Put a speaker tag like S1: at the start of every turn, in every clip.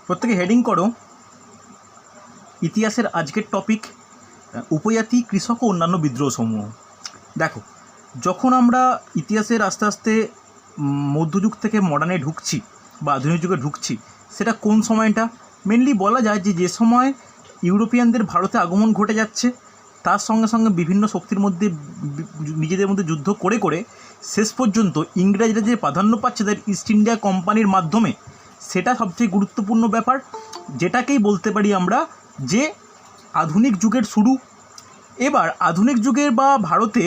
S1: প্রত্যেকে হেডিং করো ইতিহাসের আজকের টপিক উপজাতি কৃষক ও অন্যান্য বিদ্রোহ সমূহ। দেখো, যখন আমরা ইতিহাসের আস্তে আস্তে মধ্যযুগ থেকে মডার্নে ঢুকছি বা আধুনিক যুগে ঢুকছি, সেটা কোন সময়টা মেনলি বলা যায় যে সময় ইউরোপিয়ানদের ভারতে আগমন ঘটে যাচ্ছে, তার সঙ্গে সঙ্গে বিভিন্ন শক্তির মধ্যে নিজেদের মধ্যে যুদ্ধ করে করে শেষ পর্যন্ত ইংরেজরা যে প্রাধান্য পাচ্ছে তাদের ইস্ট ইন্ডিয়া কোম্পানির মাধ্যমে, সেটা সবচেয়ে গুরুত্বপূর্ণ ব্যাপার, যেটাকেই বলতে পারি আমরা যে আধুনিক যুগের শুরু। এবার আধুনিক যুগের বা ভারতে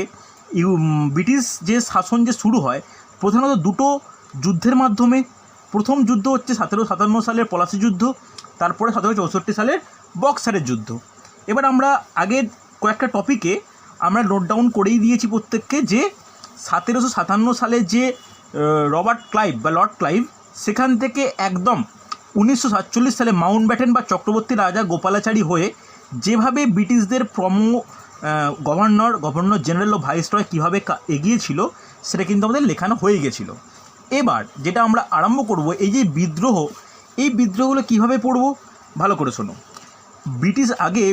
S1: ব্রিটিশ যে শাসন যে শুরু হয় প্রধানত দুটো যুদ্ধের মাধ্যমে। প্রথম যুদ্ধ হচ্ছে 1757 সালের পলাশী যুদ্ধ, তারপরে 1764 সালের বক্সারের যুদ্ধ। এবার আমরা আগের কয়েকটা টপিকে আমরা নোট ডাউন করেই দিয়েছি প্রত্যেককে যে 1757 সালে যে রবার্ট ক্লাইভ বা লর্ড ক্লাইভ, সেখান থেকে একদম 1947 সালে মাউন্টব্যাটেন বা চক্রবর্তী রাজা গোপালাচারী হয়ে যেভাবে ব্রিটিশদের গভর্নর জেনারেল ও ভাইসরয় কীভাবে এগিয়েছিল সেটা কিন্তু আমাদের লেখানো হয়ে গেছিল। এবার যেটা আমরা আরম্ভ করব, এই যে বিদ্রোহ, এই বিদ্রোহগুলো কীভাবে পড়ব ভালো করে শোনো।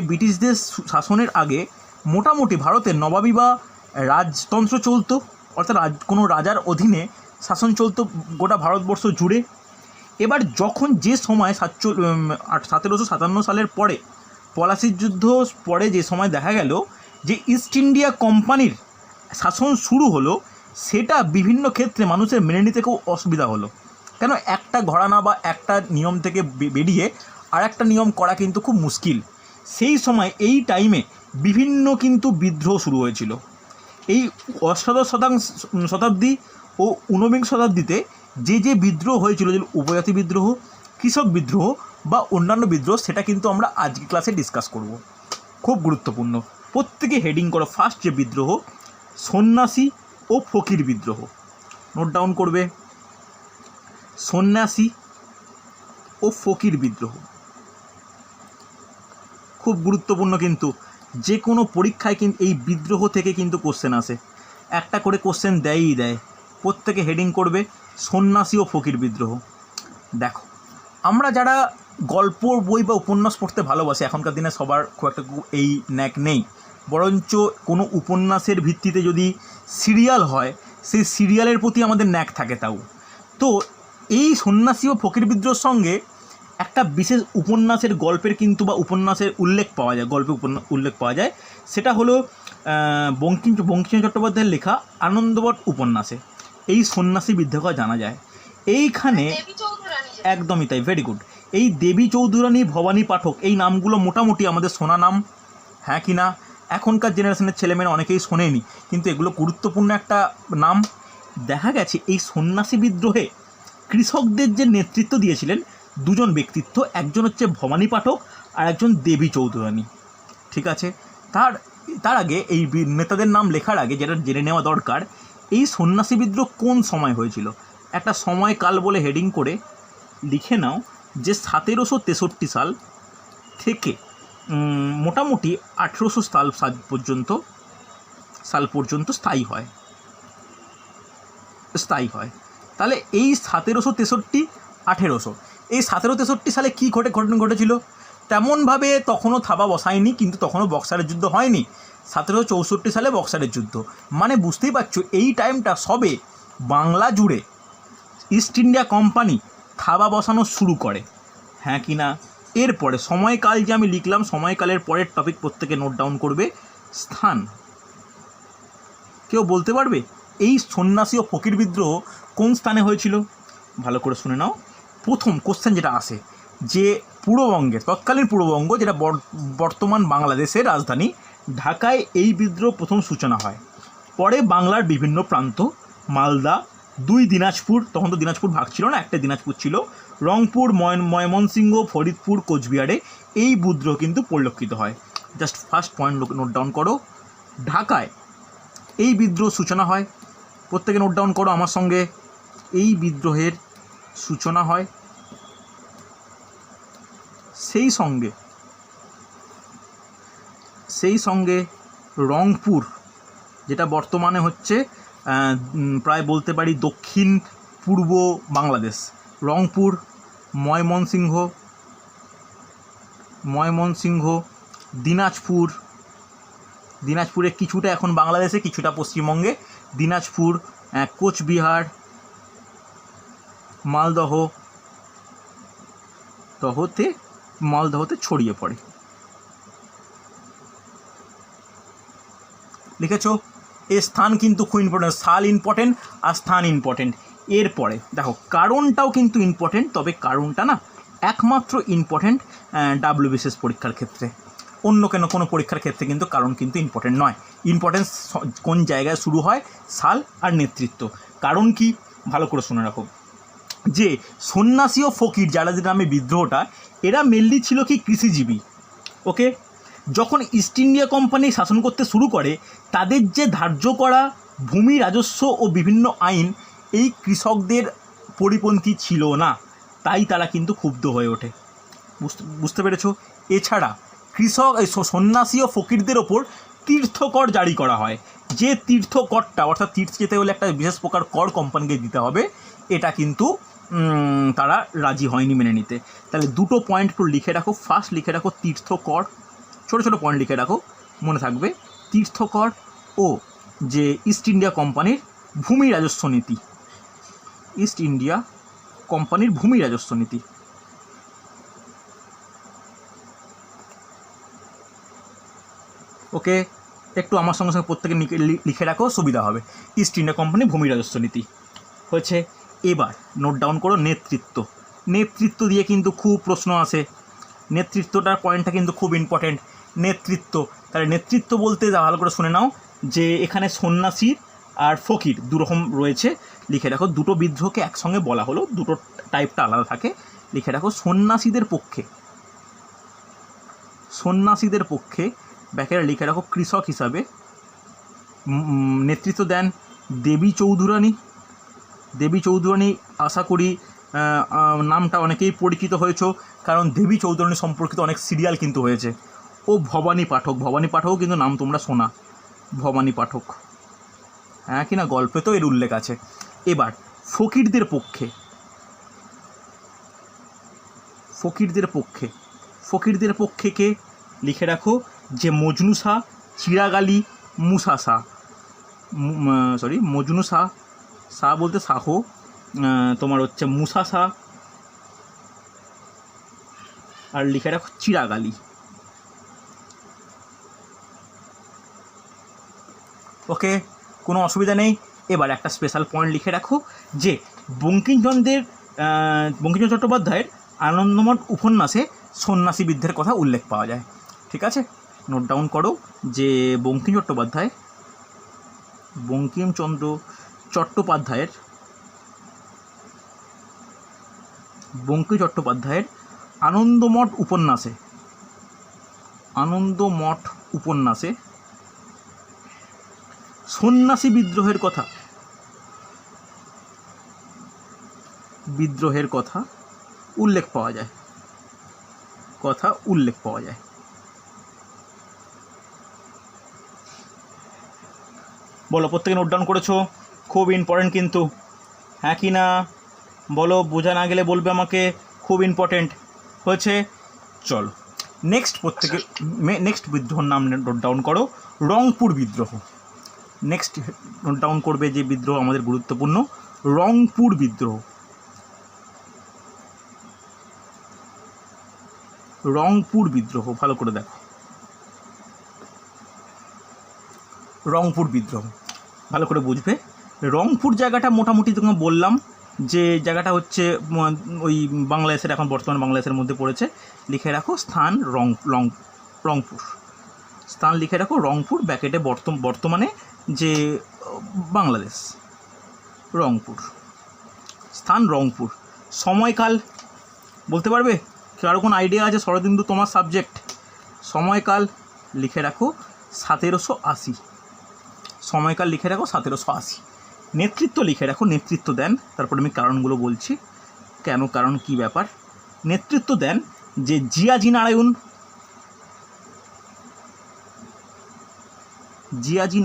S1: ব্রিটিশদের শাসনের আগে মোটামুটি ভারতের নবাবী বা রাজতন্ত্র চলতো, অর্থাৎ কোনো রাজার অধীনে শাসন চলতো গোটা ভারতবর্ষ জুড়ে। এবার যখন যে সময় 1757 সালের পরে পলাশির যুদ্ধ পরে যে সময় দেখা গেল যে ইস্ট ইন্ডিয়া কোম্পানির শাসন শুরু হলো, সেটা বিভিন্ন ক্ষেত্রে মানুষের মেনে নিতে খুব অসুবিধা হলো। কেন, একটা ঘরানা বা একটা নিয়ম থেকে বেরিয়ে আর একটা নিয়ম করা কিন্তু খুব মুশকিল। সেই সময় এই টাইমে বিভিন্ন কিন্তু বিদ্রোহ শুরু হয়েছিল। এই অষ্টাদশ শতাব্দী ও ঊনবিংশ শতাব্দীতে যে বিদ্রোহ হয়েছিল, যে উপজাতি বিদ্রোহ, কৃষক বিদ্রোহ বা অন্যান্য বিদ্রোহ, সেটা কিন্তু আমরা আজকে ক্লাসে ডিসকাস করব। খুব গুরুত্বপূর্ণ। প্রত্যেকে হেডিং করো ফার্স্ট যে বিদ্রোহ, সন্ন্যাসী ও ফকির বিদ্রোহ। নোট ডাউন করবে, সন্ন্যাসী ও ফকির বিদ্রোহ খুব গুরুত্বপূর্ণ। কিন্তু যে কোনো পরীক্ষায় কিন্তু এই বিদ্রোহ থেকে কিন্তু কোশ্চেন আসে, একটা করে কোশ্চেন দেয়ই দেয়। প্রত্যেকে হেডিং করবে সন্ন্যাসী ও ফকির বিদ্রোহ। দেখো, আমরা যারা গল্প বই বা উপন্যাস পড়তে ভালোবাসি, এখনকার দিনে সবার খুব একটা এই ন্যাক নেই, বরঞ্চ কোনো উপন্যাসের ভিত্তিতে যদি সিরিয়াল হয়, সেই সিরিয়ালের প্রতি আমাদের ন্যাক থাকে। তাও তো এই সন্ন্যাসী ও ফকির বিদ্রোহের সঙ্গে একটা বিশেষ উপন্যাসের গল্পের কিন্তু বা উপন্যাসের উল্লেখ পাওয়া যায়, উল্লেখ পাওয়া যায়। সেটা হলো বঙ্কিমচন্দ্র চট্টোপাধ্যায়ের লেখা আনন্দবট উপন্যাসে এই সন্ন্যাসী বিদ্রোহ জানা যায়। এইখানে একদমই তাই, ভেরি গুড। এই দেবী চৌধুরানী, ভবানী পাঠক, এই নামগুলো মোটামুটি আমাদের শোনা নাম, হ্যাঁ কি না? এখনকার জেনারেশনের ছেলেমেয়েরা অনেকেই শোনেনি, কিন্তু এগুলো গুরুত্বপূর্ণ একটা নাম। দেখা গেছে এই সন্ন্যাসী বিদ্রোহে কৃষকদের যে নেতৃত্ব দিয়েছিলেন দুজন ব্যক্তিত্ব, একজন হচ্ছে ভবানী পাঠক আর একজন দেবী চৌধুরানী। ঠিক আছে, তার আগে এই নেতাদের নাম লেখার আগে যেটা জেনে নেওয়া দরকার, এই সন্ন্যাসী বিদ্রোহ কোন সময় হয়েছিল। একটা সময়কাল বলে হেডিং করে লিখে নাও যে 1763 সাল থেকে মোটামুটি 1800 সাল পর্যন্ত স্থায়ী হয়। তাহলে এই 1763, 1800, এই 1763 সালে কী ঘটেছিল? তেমনভাবে তখনও থাবা বসায়নি, কিন্তু তখনও বক্সারের যুদ্ধ হয়নি। 1764 সালে বক্সারের যুদ্ধ, মানে বুঝতেই পারছো এই টাইমটা সবে বাংলা জুড়ে ইস্ট ইন্ডিয়া কোম্পানি থাবা বসানো শুরু করে, হ্যাঁ কি না? এরপরে সময়কাল যে আমি লিখলাম, সময়কালের পরের টপিক প্রত্যেকে নোট ডাউন করবে, স্থান। কেউ বলতে পারবে এই সন্ন্যাসী ও ফকির বিদ্রোহ কোন স্থানে হয়েছিল? ভালো করে শুনে নাও। প্রথম কোশ্চেন যেটা আসে যে তৎকালীন পূর্ববঙ্গ, যেটা বর্তমান বাংলাদেশের রাজধানী ঢাকায় এই বিদ্রোহ প্রথম সূচনা হয়। পরে বাংলার বিভিন্ন প্রান্ত, মালদা, 2 দিনাজপুর, তখন তো দিনাজপুর ভাগ ছিল না, একটা দিনাজপুর ছিল, রংপুর, ময়মনসিংহ, ফরিদপুর, কোচবিহারে এই বিদ্রোহ কিন্তু পরিলক্ষিত হয়। Just first point note down করো, ঢাকায় এই বিদ্রোহ সূচনা হয়। প্রত্যেকে নোট ডাউন করো আমার সঙ্গে, এই বিদ্রোহের সূচনা হয়। সেই সঙ্গে রংপুর, যেটা বর্তমানে হচ্ছে প্রায় বলতে পারি দক্ষিণ পূর্ব বাংলাদেশ, রংপুর, ময়মনসিংহ, ময়মনসিংহ, দিনাজপুর, দিনাজপুরে কিছুটা এখন বাংলাদেশে, কিছুটা পশ্চিমবঙ্গে, দিনাজপুর, কোচবিহার, মালদহতে ছড়িয়ে পড়ে। লিখেছো? এর স্থান কিন্তু খুব ইম্পর্টেন্ট, সাল ইম্পর্টেন্ট আর স্থান ইম্পর্টেন্ট। এরপরে দেখো কারণটাও কিন্তু ইম্পর্টেন্ট, তবে কারণটা না একমাত্র ইম্পর্টেন্ট ডাব্লিউবিসিএস পরীক্ষার ক্ষেত্রে, অন্য কোনো পরীক্ষার ক্ষেত্রে কিন্তু কারণ কিন্তু ইম্পর্টেন্ট নয়। ইম্পর্টেন্স কোন জায়গায় শুরু হয়, সাল আর নেতৃত্ব। কারণ কি ভালো করে শুনে রাখো, যে সন্ন্যাসী ও ফকির যারা নামে বিদ্রোহটা, এরা মেনলি ছিল কি কৃষিজীবী। ওকে, যখন ইস্ট ইন্ডিয়া কোম্পানি শাসন করতে শুরু করে, তাদের যে ধার্য করা ভূমি রাজস্ব ও বিভিন্ন আইন এই কৃষকদের পরিপন্থী ছিল না, তাই তারা কিন্তু ক্ষুব্ধ হয়ে ওঠে। বুঝতে পেরেছো? এছাড়া সন্ন্যাসী ও ফকিরদের ওপর তীর্থকর জারি করা হয়, যে তীর্থকরটা অর্থাৎ তীর্থ যেতে হলে একটা বিশেষ প্রকার কর কোম্পানিকে দিতে হবে, এটা কিন্তু তারা রাজি হয়নি মেনে নিতে। তাহলে দুটো পয়েন্ট একটু লিখে রাখো। ফার্স্ট লিখে রাখো তীর্থকর, ছোটো ছোটো পয়েন্ট লিখে রাখো, মনে থাকবে। তীর্থকর ও যে ইস্ট ইন্ডিয়া কোম্পানির ভূমি রাজস্ব নীতি, ইস্ট ইন্ডিয়া কোম্পানির ভূমি রাজস্ব নীতি। ওকে, একটু আমার সঙ্গে সঙ্গে প্রত্যেকে লিখে রাখো, সুবিধা হবে। ইস্ট ইন্ডিয়া কোম্পানি ভূমি রাজস্ব নীতি হয়েছে। এবার নোট ডাউন করো নেতৃত্ব। নেতৃত্ব দিয়ে কিন্তু খুব প্রশ্ন আসে, নেতৃত্বটার পয়েন্টটা কিন্তু খুব ইম্পর্টেন্ট। নেতৃত্ব, তাহলে নেতৃত্ব বলতে ভালো করে শুনে নাও যে এখানে সন্ন্যাসী আর ফকির দুরকম রয়েছে। লিখে রাখো, দুটো বিদ্রোহকে একসঙ্গে বলা হলো, দুটো টাইপটা আলাদা থাকে। লিখে রাখো সন্ন্যাসীদের পক্ষে ব্যাকেরা লিখে রাখো কৃষক হিসাবে নেতৃত্ব দেন দেবী চৌধুরানী। আশা করি নামটা অনেকেই পরিচিত হয়েছ, কারণ দেবী চৌধুরানী সম্পর্কিত অনেক সিরিয়াল কিন্তু হয়েছে। ও ভবানী পাঠকও কিন্তু নাম তোমরা শোনা, ভবানী পাঠক, হ্যাঁ কি না, গল্পে তো এর উল্লেখ আছে। এবার ফকিরদের পক্ষে কে লিখে রাখো যে মজনু শাহ, চিরাগ আলী, মুসা শাহ, মজনু শাহ বলতে শাহ, তোমার হচ্ছে মুসা শাহ, আর লিখে রাখো চিরাগ আলী। ওকে, কোনো অসুবিধা নেই। এবার একটা স্পেশাল পয়েন্ট লিখে রাখো যে বঙ্কিমচন্দ্র চট্টোপাধ্যায়ের আনন্দমঠ উপন্যাসে সন্ন্যাসী বিদ্রোহের কথা উল্লেখ পাওয়া যায়। ঠিক আছে, নোট ডাউন করো যে বঙ্কিমচন্দ্র চট্টোপাধ্যায়ের আনন্দমঠ উপন্যাসে সন্ন্যাসী বিদ্রোহের কথা উল্লেখ পাওয়া যায়। বলো, প্রত্যেকে নোট ডাউন করেছো? খুব ইম্পর্টেন্ট কিন্তু, হ্যাঁ কি না বলো, বোঝা না গেলে বলবে আমাকে, খুব ইম্পর্টেন্ট হয়েছে। চলো নেক্সট বিদ্রোহর নাম নোট ডাউন করো, রংপুর বিদ্রোহ। নেক্সট নোট ডাউন করবে যে বিদ্রোহ আমাদের গুরুত্বপূর্ণ, রংপুর বিদ্রোহ। ভালো করে দেখো, রংপুর বিদ্রোহ ভালো করে বুঝবে। রংপুর জায়গাটা মোটামুটি তোমাকে বললাম যে জায়গাটা হচ্ছে ওই বাংলাদেশের, এখন বর্তমান বাংলাদেশের মধ্যে পড়েছে। লিখে রাখো স্থান রংপুর, স্থান লিখে রাখো রংপুর, ব্যাকেটে বর্তমানে যে বাংলাদেশ, রংপুর, স্থান রংপুর। সময়কাল বলতে পারবে? কারো কোনো আইডিয়া আছে? শরদিন্দু তোমার সাবজেক্ট। সময়কাল লিখে রাখো 1780, সময়কাল লিখে রাখো 1780। নেতৃত্ব লিখে রাখো, নেতৃত্ব দেন, তারপরে আমি কারণগুলো বলছি কেন, কারণ কি ব্যাপার। নেতৃত্ব দেন যে জিয়াজি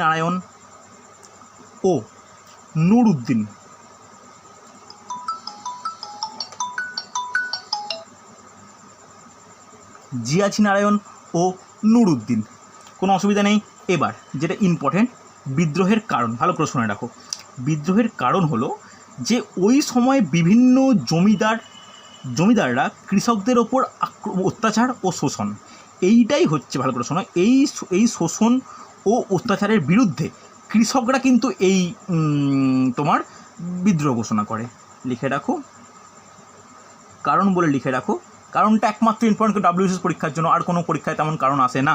S1: নারায়ণ ও নুরউদ্দিন। জিয়াছি নারায়ণ ও নুরুদ্দিন। কোনো অসুবিধা নেই। এবার যেটা ইম্পর্টেন্ট, বিদ্রোহের কারণ ভালো করে শুনে রাখো। বিদ্রোহের কারণ হলো যে ওই সময় বিভিন্ন জমিদাররা কৃষকদের ওপর অত্যাচার ও শোষণ, এইটাই হচ্ছে, ভালো করে শোনো, এই শোষণ ও অত্যাচারের বিরুদ্ধে কৃষকরা কিন্তু এই তোমার বিদ্রোহ ঘোষণা করে। লিখে রাখো, কারণ বলে লিখে রাখো। কারণটা একমাত্র ইম্পর্টেন্ট WBCS পরীক্ষার জন্য, আর কোনো পরীক্ষায় তেমন কারণ আসে না।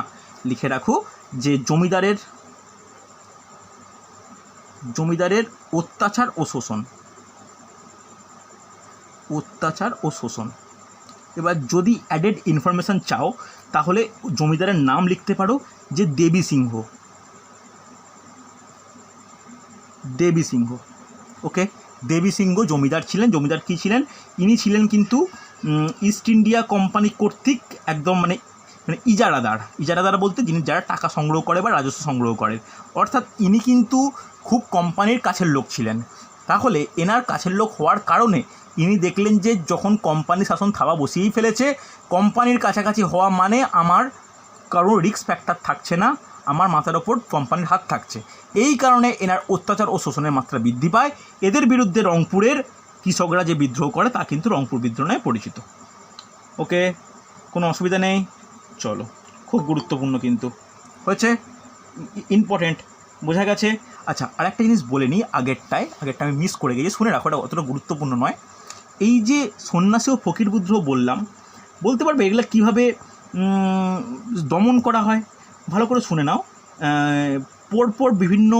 S1: লিখে রাখো যে জমিদারের অত্যাচার ও শোষণ। এবার যদি অ্যাডেড ইনফরমেশান চাও তাহলে জমিদারের নাম লিখতে পারো যে দেবী সিংহ। ওকে, দেবী সিংহ জমিদার ছিলেন। জমিদার কী ছিলেন? ইনি ছিলেন কিন্তু ইস্ট ইন্ডিয়া কোম্পানি কর্তৃক একদম মানে ইজারাদার বলতে যারা টাকা সংগ্রহ করে বা রাজস্ব সংগ্রহ করে, অর্থাৎ ইনি কিন্তু খুব কোম্পানির কাছের লোক ছিলেন। তাহলে এনার কাছের লোক হওয়ার কারণে ইনি দেখলেন যে যখন কোম্পানি শাসন থাবা বসিয়েই ফেলেছে, কোম্পানির কাছাকাছি হওয়া মানে আমার কারো রিস্ক ফ্যাক্টর থাকছে না, আমার মাথার ওপর কোম্পানির হাত থাকছে। এই কারণে এনার অত্যাচার ও শোষণের মাত্রা বৃদ্ধি পায়। এদের বিরুদ্ধে রংপুরের কৃষকরা যে বিদ্রোহ করে তা কিন্তু রংপুর বিদ্রোহ নামে পরিচিত। ওকে, কোনো অসুবিধা নেই। চলো, খুব গুরুত্বপূর্ণ কিন্তু হয়েছে, ইম্পর্টেন্ট, বোঝা গেছে। আচ্ছা, আরেকটা জিনিস বলে নিই, আগেরটা আমি মিস করে গেছি, শুনে রাখো, এটা অতটা গুরুত্বপূর্ণ নয়। এই যে সন্ন্যাসী ও ফকির বিদ্রোহ বললাম, বলতে পারবে এগুলো কীভাবে দমন করা হয়? ভালো করে শুনে নাও। পরপর বিভিন্ন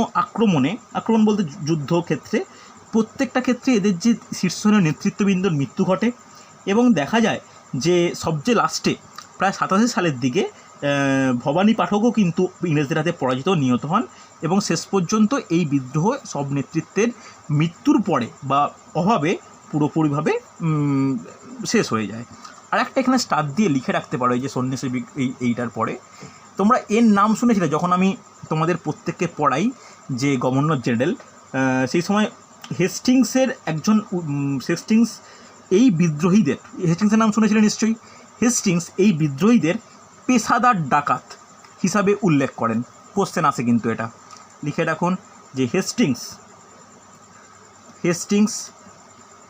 S1: আক্রমণ বলতে যুদ্ধক্ষেত্রে, প্রত্যেকটা ক্ষেত্রে এদের যে শীর্ষস্থানীয় নেতৃত্ববৃন্দর মৃত্যু ঘটে এবং দেখা যায় যে সবচেয়ে লাস্টে প্রায় 87 সালের দিকে ভবানী পাঠকও কিন্তু ইংরেজদের হাতে পরাজিত নিহত হন এবং শেষ পর্যন্ত এই বিদ্রোহ সব নেতৃত্বের মৃত্যুর পরে বা অভাবে পুরোপুরিভাবে শেষ হয়ে যায়। আর একটা এখানে স্টার দিয়ে লিখে রাখতে পারো, এই যে সন্ন্যাসী এইটার পরে তোমরা এর নাম শুনেছিলে যখন আমি তোমাদের প্রত্যেককে পড়াই যে গভর্নর জেনারেল, সেই সময় হেস্টিংসের এই বিদ্রোহীদের, হেস্টিংসের নাম শুনেছিলেন নিশ্চয়ই। হেস্টিংস এই বিদ্রোহীদের পেশাদার ডাকাত হিসাবে উল্লেখ করেন। কোশ্চেন আসে কিন্তু, এটা লিখে রাখুন যে হেস্টিংস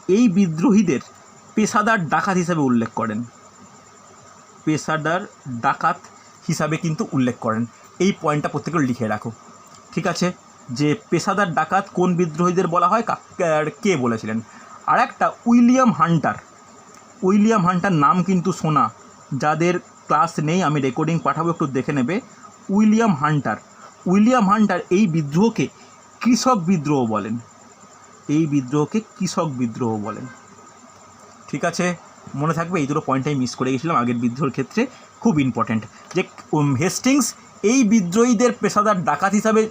S1: এই বিদ্রোহীদের পেশাদার ডাকাত হিসাবে উল্লেখ করেন, কিন্তু উল্লেখ করেন। এই পয়েন্টটা প্রত্যেকে লিখে রাখো, ঠিক আছে? যে পেশাদার ডাকাত কোন বিদ্রোহীদের বলা হয়, কে বলেছিলেন। আর একটা উইলিয়াম হান্টার নাম কিন্তু শোনা, যাদের ক্লাস নেই আমি রেকর্ডিং পাঠাবো, একটু দেখে নেবে। উইলিয়াম হান্টার এই বিদ্রোহকে কৃষক বিদ্রোহ বলেন। ঠিক আছে, মনে থাকবে। এই দুটো পয়েন্টটাই মিস করে গেছিলাম আগের বিদ্রোহের ক্ষেত্রে, খুব ইম্পর্ট্যান্ট। যে হেস্টিংস এই বিদ্রোহীদের পেশাদার ডাকাত হিসাবে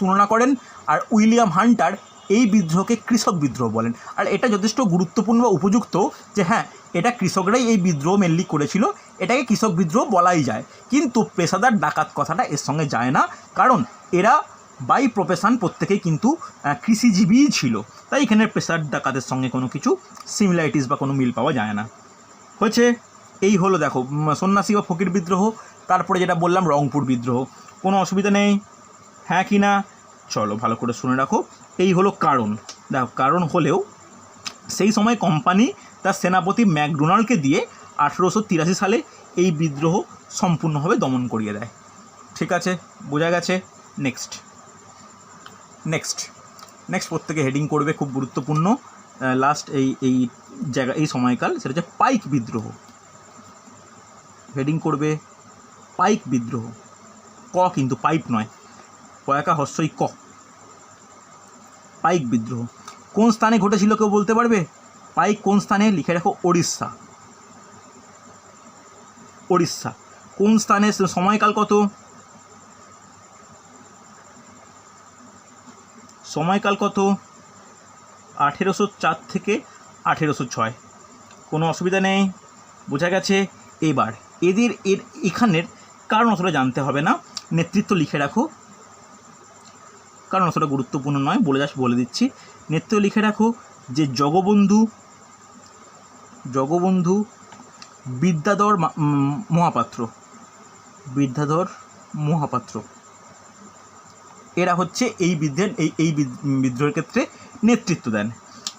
S1: তুলনা করেন, আর উইলিয়াম হান্টার এই বিদ্রোহকে কৃষক বিদ্রোহ বলেন। আর এটা যথেষ্ট গুরুত্বপূর্ণ বা উপযুক্ত যে হ্যাঁ, এটা কৃষকরাই এই বিদ্রোহ মেনলি করেছিল, এটাকে কৃষক বিদ্রোহ বলাই যায়, কিন্তু পেশাদার ডাকাত কথাটা এর সঙ্গে যায় না, কারণ এরা বাই প্রফেশন প্রত্যেকেই কিন্তু কৃষিজীবীই ছিল, তাই এখানে পেশাদার ডাকাতের সঙ্গে কোনো কিছু সিমিলারিটিস বা কোনো মিল পাওয়া যায় না। হয়েছে, এই হলো দেখো সন্ন্যাসী ও ফকির বিদ্রোহ। তারপরে যেটা বললাম রংপুর বিদ্রোহ, কোনো অসুবিধা নেই, হ্যাঁ কি না? চলো ভালো করে শুনে রাখো। এই হলো কারণ। দেখো, কারণ হলেও সেই সময় কোম্পানি তার সেনাপতি ম্যাকডোনাল্ডকে দিয়ে 1883 সালে এই বিদ্রোহ সম্পূর্ণভাবে দমন করিয়ে দেয়। ঠিক আছে, বোঝা গেছে। নেক্সট প্রত্যেকে হেডিং করবে, খুব গুরুত্বপূর্ণ লাস্ট এই সময়কাল, সেটা হচ্ছে পাইক বিদ্রোহ। হেডিং করবে পাইক বিদ্রোহ, ক কিন্তু পাইপ নয়, পয়াকা হস্যই ক। পাইক বিদ্রোহ কোন স্থানে ঘটেছিল কেউ বলতে পারবে? পাইক কোন স্থানে? লিখে রাখো ওড়িশা। কোন স্থানে? সময়কাল কত? সময়কাল কত? 1804 থেকে 1806। কোনো অসুবিধা নেই, বোঝা গেছে। এবার এখানের কারণ অতটা জানতে হবে না, নেতৃত্ব লিখে রাখো, কারণ অতটা গুরুত্বপূর্ণ নয়, বলে দিচ্ছি। নেতৃত্ব লিখে রাখো যে জগবন্ধু বিদ্যাধর মহাপাত্র, বিদ্যাধর মহাপাত্র এরা হচ্ছে এই বিদ্রোহের ক্ষেত্রে নেতৃত্ব দেন।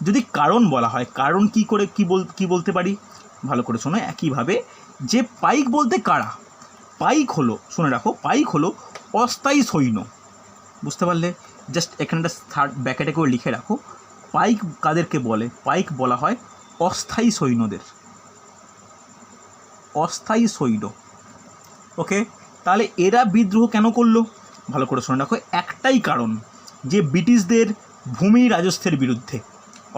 S1: যদি কারণ বলা হয়, কারণ কি বলতে পারি, ভালো করে শোনো। একইভাবে যে পাইক বলতে কারা, পাইক হলো, শুনে রাখো, পাইক হলো অস্থায়ী সৈন্য। বুঝতে পারলে? জাস্ট এখানটা ব্যাকেটে করে লিখে রাখো, পাইক কাদেরকে বলে? পাইক বলা হয় অস্থায়ী সৈন্যদের, অস্থায়ী সৈন্য। ওকে, তাহলে এরা বিদ্রোহ কেন করলো? ভালো করে শুনে রাখো, একটাই কারণ, যে ব্রিটিশদের ভূমি রাজস্বের বিরুদ্ধে।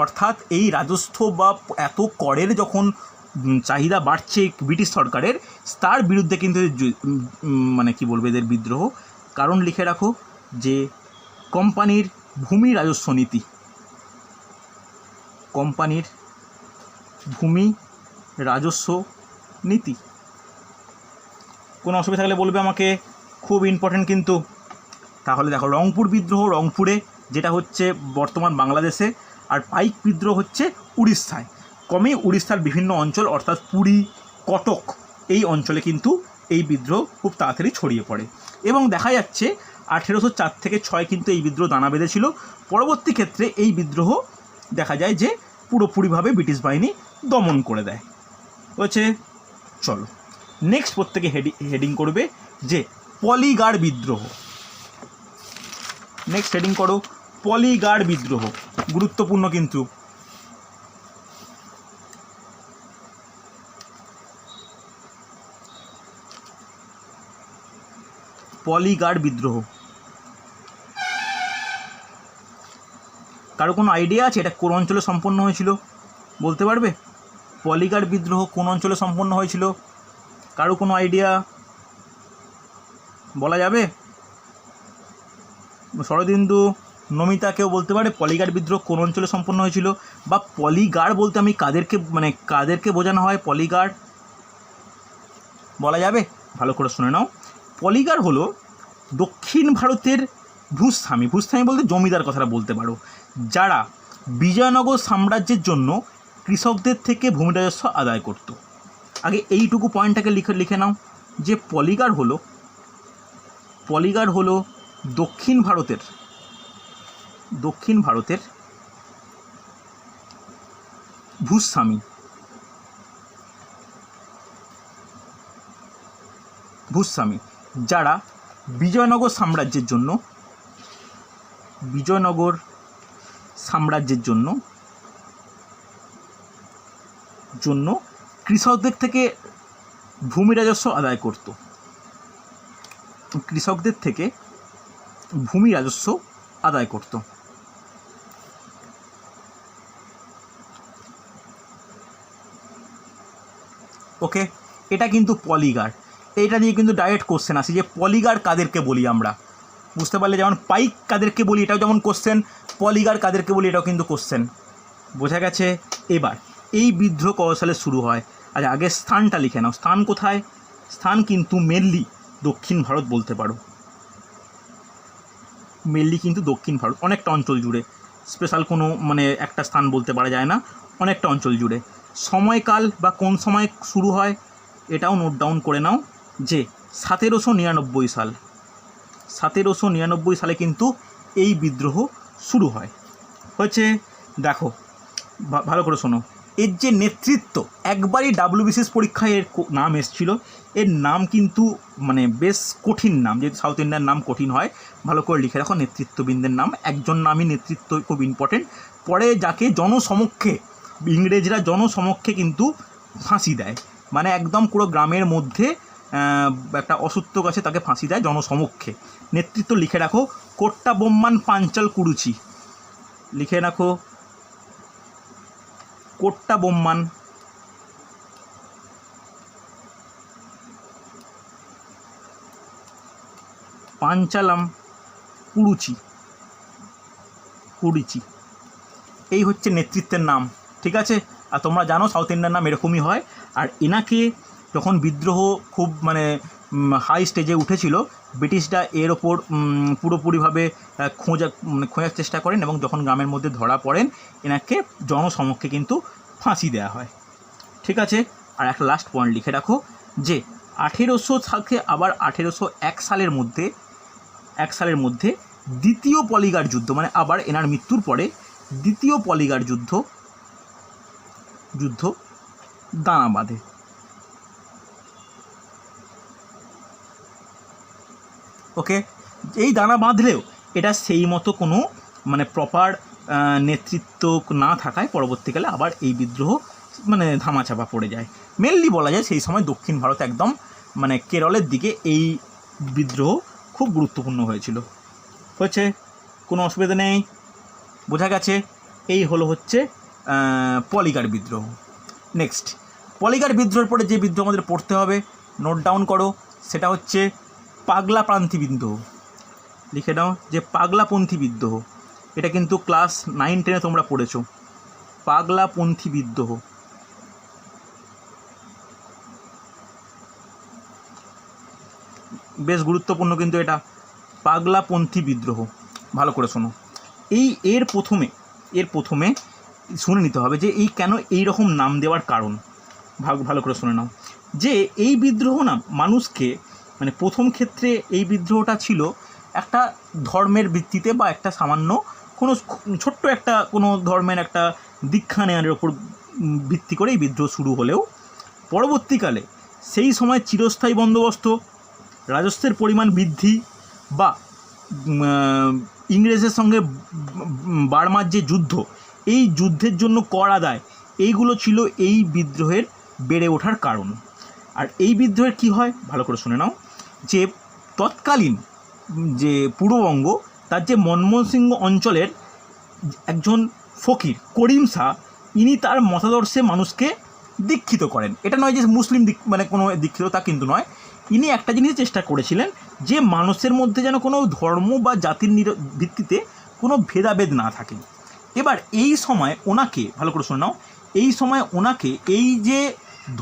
S1: অর্থাৎ এই রাজস্ব বা এত করের যখন চাহিদা বাড়ছে ব্রিটিশ সরকারের, তার বিরুদ্ধে কিন্তু মানে কি বলবো, এদের বিদ্রোহ। কারণ লিখে রাখো, যে কোম্পানির ভূমি রাজস্ব নীতি, কোম্পানির ভূমি রাজস্ব নীতি। কোনো অসুবিধা থাকলে বলবে আমাকে, খুব ইম্পর্টেন্ট কিন্তু। তাহলে দেখো, রংপুর বিদ্রোহ রংপুরে, যেটা হচ্ছে বর্তমান বাংলাদেশে, আর পাইক বিদ্রোহ হচ্ছে উড়িষ্যায়। উড়িষ্যার বিভিন্ন অঞ্চল, অর্থাৎ পুরী, কটক, এই অঞ্চলে কিন্তু এই বিদ্রোহ খুব তাড়াতাড়ি ছড়িয়ে পড়ে। এবং দেখা যাচ্ছে 1804 থেকে 6 কিন্তু এই বিদ্রোহ দানা বেঁধেছিল। পরবর্তী ক্ষেত্রে এই বিদ্রোহ দেখা যায় যে পুরোপুরিভাবে ব্রিটিশ বাহিনী দমন করে দেয়। হচ্ছে, চলো নেক্সট প্রত্যেকে হেডিং করবে যে পলিগার বিদ্রোহ। নেক্সট হেডিং করো পলিগার বিদ্রোহ, গুরুত্বপূর্ণ কিন্তু। পলিগার বিদ্রোহ, কারো কোনো আইডিয়া আছে এটা কোন অঞ্চলে সম্পন্ন হয়েছিল? বলতে পারবে? পলিগার বিদ্রোহ কোন অঞ্চলে সম্পন্ন হয়েছিল? কারো কোনো আইডিয়া বলা যাবে? শরদিন্দু, নমিতা, কেউ বলতে পারে পলিগার বিদ্রোহ কোন অঞ্চলে সম্পন্ন হয়েছিল? বা পলিগার বলতে আমি কাদেরকে বোঝানো হয়? পলিগার বলা যাবে? ভালো করে শুনে নাও। পলিগার হলো দক্ষিণ ভারতের ভূস্বামী, ভূস্বামী বলতে জমিদার কথাটা বলতে পারো, যারা বিজয়নগর সাম্রাজ্যের জন্য কৃষকদের থেকে ভূমি রাজস্ব আদায় করত। আগে এইটুকু পয়েন্টটাকে লিখে নাও, যে পলিগার হলো দক্ষিণ ভারতের ভূস্বামী, যারা বিজয়নগর সাম্রাজ্যের জন্য কৃষকদের থেকে ভূমি রাজস্ব আদায় করত। ওকে, এটা কিন্তু পলিগার। এইটা নিয়ে কিন্তু ডাইরেক্ট কোশ্চেন আসে যে পলিগার কাদেরকে বলি আমরা। বুঝতে পারলে? যেমন পাইক কাদেরকে বলি, এটাও যেমন কোশ্চেন, পলিগার কাদেরকে বলি, এটাও কিন্তু কোশ্চেন। বোঝা গেছে? এবার এই বিদ্রোহ কত সালে শুরু হয়? আচ্ছা, আগে স্থানটা লিখে নাও। স্থান কোথায়? স্থান কিন্তু মেনলি দক্ষিণ ভারত বলতে পারো, মেনলি কিন্তু দক্ষিণ ভারত, অনেকটা অঞ্চল জুড়ে। স্পেশাল কোনো একটা স্থান বলতে পারা যায় না, অনেকটা অঞ্চল জুড়ে। সময়কাল বা কোন সময় শুরু হয় এটাও নোট ডাউন করে নাও, যে 1799 সাল। 1799 সালে কিন্তু এই বিদ্রোহ শুরু হয়। হচ্ছে, দেখো ভালো করে শোনো, এর যে নেতৃত্ব, একবারই WBCS পরীক্ষায় এর নাম এসেছিল। এর নাম কিন্তু বেশ কঠিন নাম, যেহেতু সাউথ ইন্ডিয়ান নাম কঠিন হয়। ভালো করে লিখে রাখো নেতৃত্ববৃন্দের নাম। একজন নামই নেতৃত্ব, খুব ইম্পর্টেন্ট। পরে যাকে জনসমক্ষে, ইংরেজরা জনসমক্ষে কিন্তু ফাঁসি দেয়, একদম পুরো গ্রামের মধ্যে একটা অসত্য গাছে তাকে ফাঁসি দেয় জনসমক্ষে। নেতৃত্ব লিখে রাখো, কোট্টা বোম্মান পাঞ্চাল কুরুচি। লিখে রাখো, কোট্টা বোম্মান পাঞ্চালাম কুরুচি। এই হচ্ছে নেতৃত্বের নাম, ঠিক আছে? আর তোমরা জানো সাউথ ইন্ডিয়ান নাম এরকমই হয়। আর এনাকে যখন বিদ্রোহ খুব হাই স্টেজে উঠেছিল, ব্রিটিশরা এর ওপর পুরোপুরিভাবে খোঁজার চেষ্টা করেন, এবং যখন গ্রামের মধ্যে ধরা পড়েন, এনাকে জনসমক্ষে কিন্তু ফাঁসি দেওয়া হয়। ঠিক আছে, আর একটা লাস্ট পয়েন্ট লিখে রাখো যে 1800 থেকে আবার 1801 সালের মধ্যে দ্বিতীয় পলিগার যুদ্ধ, মানে আবার এনার মৃত্যুর পরে দ্বিতীয় পলিগার যুদ্ধ দানা বাঁধে। ওকে, এই দানা বাঁধলেও এটা সেই মতো কোনো মানে প্রপার নেতৃত্ব না থাকায় পরবর্তীকালে আবার এই বিদ্রোহ মানে ধামাচাপা পড়ে যায়। মেনলি বলা যায় সেই সময় দক্ষিণ ভারত একদম মানে কেরলের দিকে এই বিদ্রোহ খুব গুরুত্বপূর্ণ হয়েছিল। হচ্ছে কোনো অসুবিধা নেই, বোঝা গেছে। এই হচ্ছে পলিগার বিদ্রোহ। নেক্সট, পলিগার বিদ্রোহের পরে যে বিদ্রোহ আমাদের পড়তে হবে, নোট ডাউন করো, সেটা হচ্ছে পাগলাপন্থী বিদ্রোহ। লিখে নাও যে পাগলাপন্থী বিদ্রোহ। এটা কিন্তু ক্লাস 9-10 তোমরা পড়েছো, পাগলাপন্থী বিদ্রোহ। বেশ গুরুত্বপূর্ণ কিন্তু এটা, পাগলাপন্থী বিদ্রোহ। ভালো করে শোনো। এর প্রথমে শুনে নিতে হবে যে এই কেন এই রকম নাম দেওয়ার কারণ। ভালো করে শুনে নাও যে এই বিদ্রোহ না মানুষকে মানে প্রথম ক্ষেত্রে এই বিদ্রোহটা ছিল একটা ধর্মের ভিত্তিতে বা একটা সামান্য কোনো ছোট্ট একটা কোনো ধর্মের একটা দীক্ষা নেওয়ার ওপর ভিত্তি করে এই বিদ্রোহ শুরু হলেও পরবর্তীকালে সেই সময় চিরস্থায়ী বন্দোবস্ত, রাজস্বের পরিমাণ বৃদ্ধি বা ইংরেজের সঙ্গে বার্মার যে যুদ্ধ, এই যুদ্ধের জন্য কর আদায়, এইগুলো ছিল এই বিদ্রোহের বেড়ে ওঠার কারণ। আর এই বিদ্রোহের কি হয় ভালো করে শুনে নাও যে তৎকালীন যে পূর্ববঙ্গ তার যে মনমোহন সিংহ অঞ্চলের একজন ফকির করিম শাহ, ইনি তার মতাদর্শে মানুষকে দীক্ষিত করেন। এটা নয় যে মুসলিম মানে কোনো দীক্ষিত, তা কিন্তু নয়। ইনি একটা জিনিস চেষ্টা করেছিলেন যে মানুষের মধ্যে যেন কোনো ধর্ম বা জাতির ভিত্তিতে কোনো ভেদাভেদ না থাকে। এবার এই সময় ওনাকে ভালো করে শুনে নাও, এই সময় ওনাকে এই যে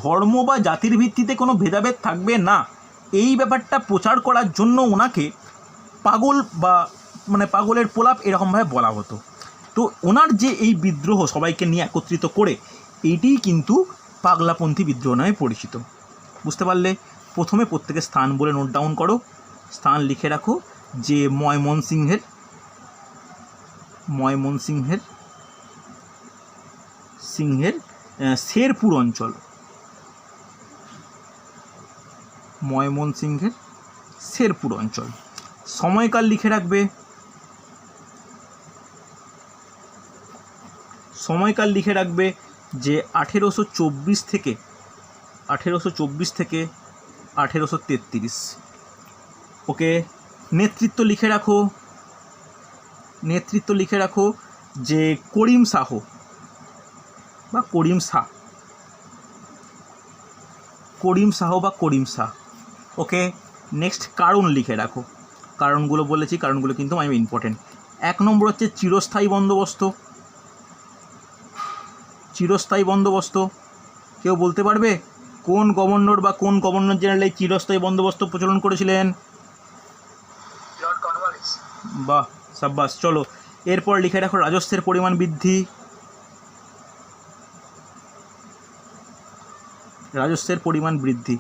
S1: ধর্ম বা জাতির ভিত্তিতে কোনো ভেদাভেদ থাকবে না, এই ব্যাপারটা প্রচার করার জন্য ওনাকে পাগল বা মানে পাগলের পোলাপ এরকমভাবে বলা হতো। তো ওনার যে এই বিদ্রোহ সবাইকে নিয়ে একত্রিত করে, এইটিই কিন্তু পাগলাপন্থী বিদ্রোহ নামে পরিচিত। বুঝতে পারলে? প্রথমে প্রত্যেকের স্থান বলে নোট ডাউন করো, স্থান লিখে রাখো যে ময়মনসিংহের শেরপুর অঞ্চল, ময়মনসিংহের শেরপুর অঞ্চল। সময়কাল লিখে রাখবে, যে 1824 থেকে 1833। ওকে, নেতৃত্ব লিখে রাখো যে করিম শাহ। ওকে, নেক্সট কারণ লিখে রাখো। কারণগুলো বলেছি, কারণগুলো কিন্তু আমি ইম্পর্টেন্ট। 1 নম্বর হচ্ছে চিরস্থায়ী বন্দোবস্ত। কেউ বলতে পারবে কোন গভর্নর বা কোন গভর্নর জেনারেল এই চিরস্থায়ী বন্দোবস্ত প্রচলন করেছিলেন?
S2: Lord Cornwallis.
S1: বাহ, সাব্বাস। চলো, এরপর লিখে রাখো রাজস্বের পরিমাণ বৃদ্ধি।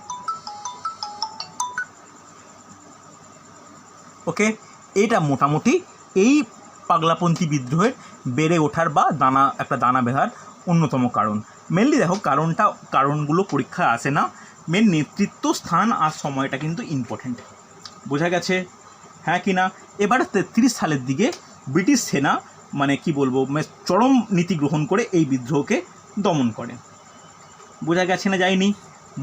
S1: ওকে, এটা মোটামুটি এই পাগলাপন্থী বিদ্রোহের বেড়ে ওঠার বা দানা বেঁধার অন্যতম কারণ। মেনলি দেখো কারণগুলো পরীক্ষায় আসে না, মেন নেতৃত্ব, স্থান আর সময়টা কিন্তু ইম্পর্টেন্ট। বোঝা গেছে হ্যাঁ কি না? এবার 33 সালের দিকে ব্রিটিশ সেনা মানে কি বলবো চরম নীতি গ্রহণ করে এই বিদ্রোহকে দমন করে। বোঝা গেছে না যায়নি?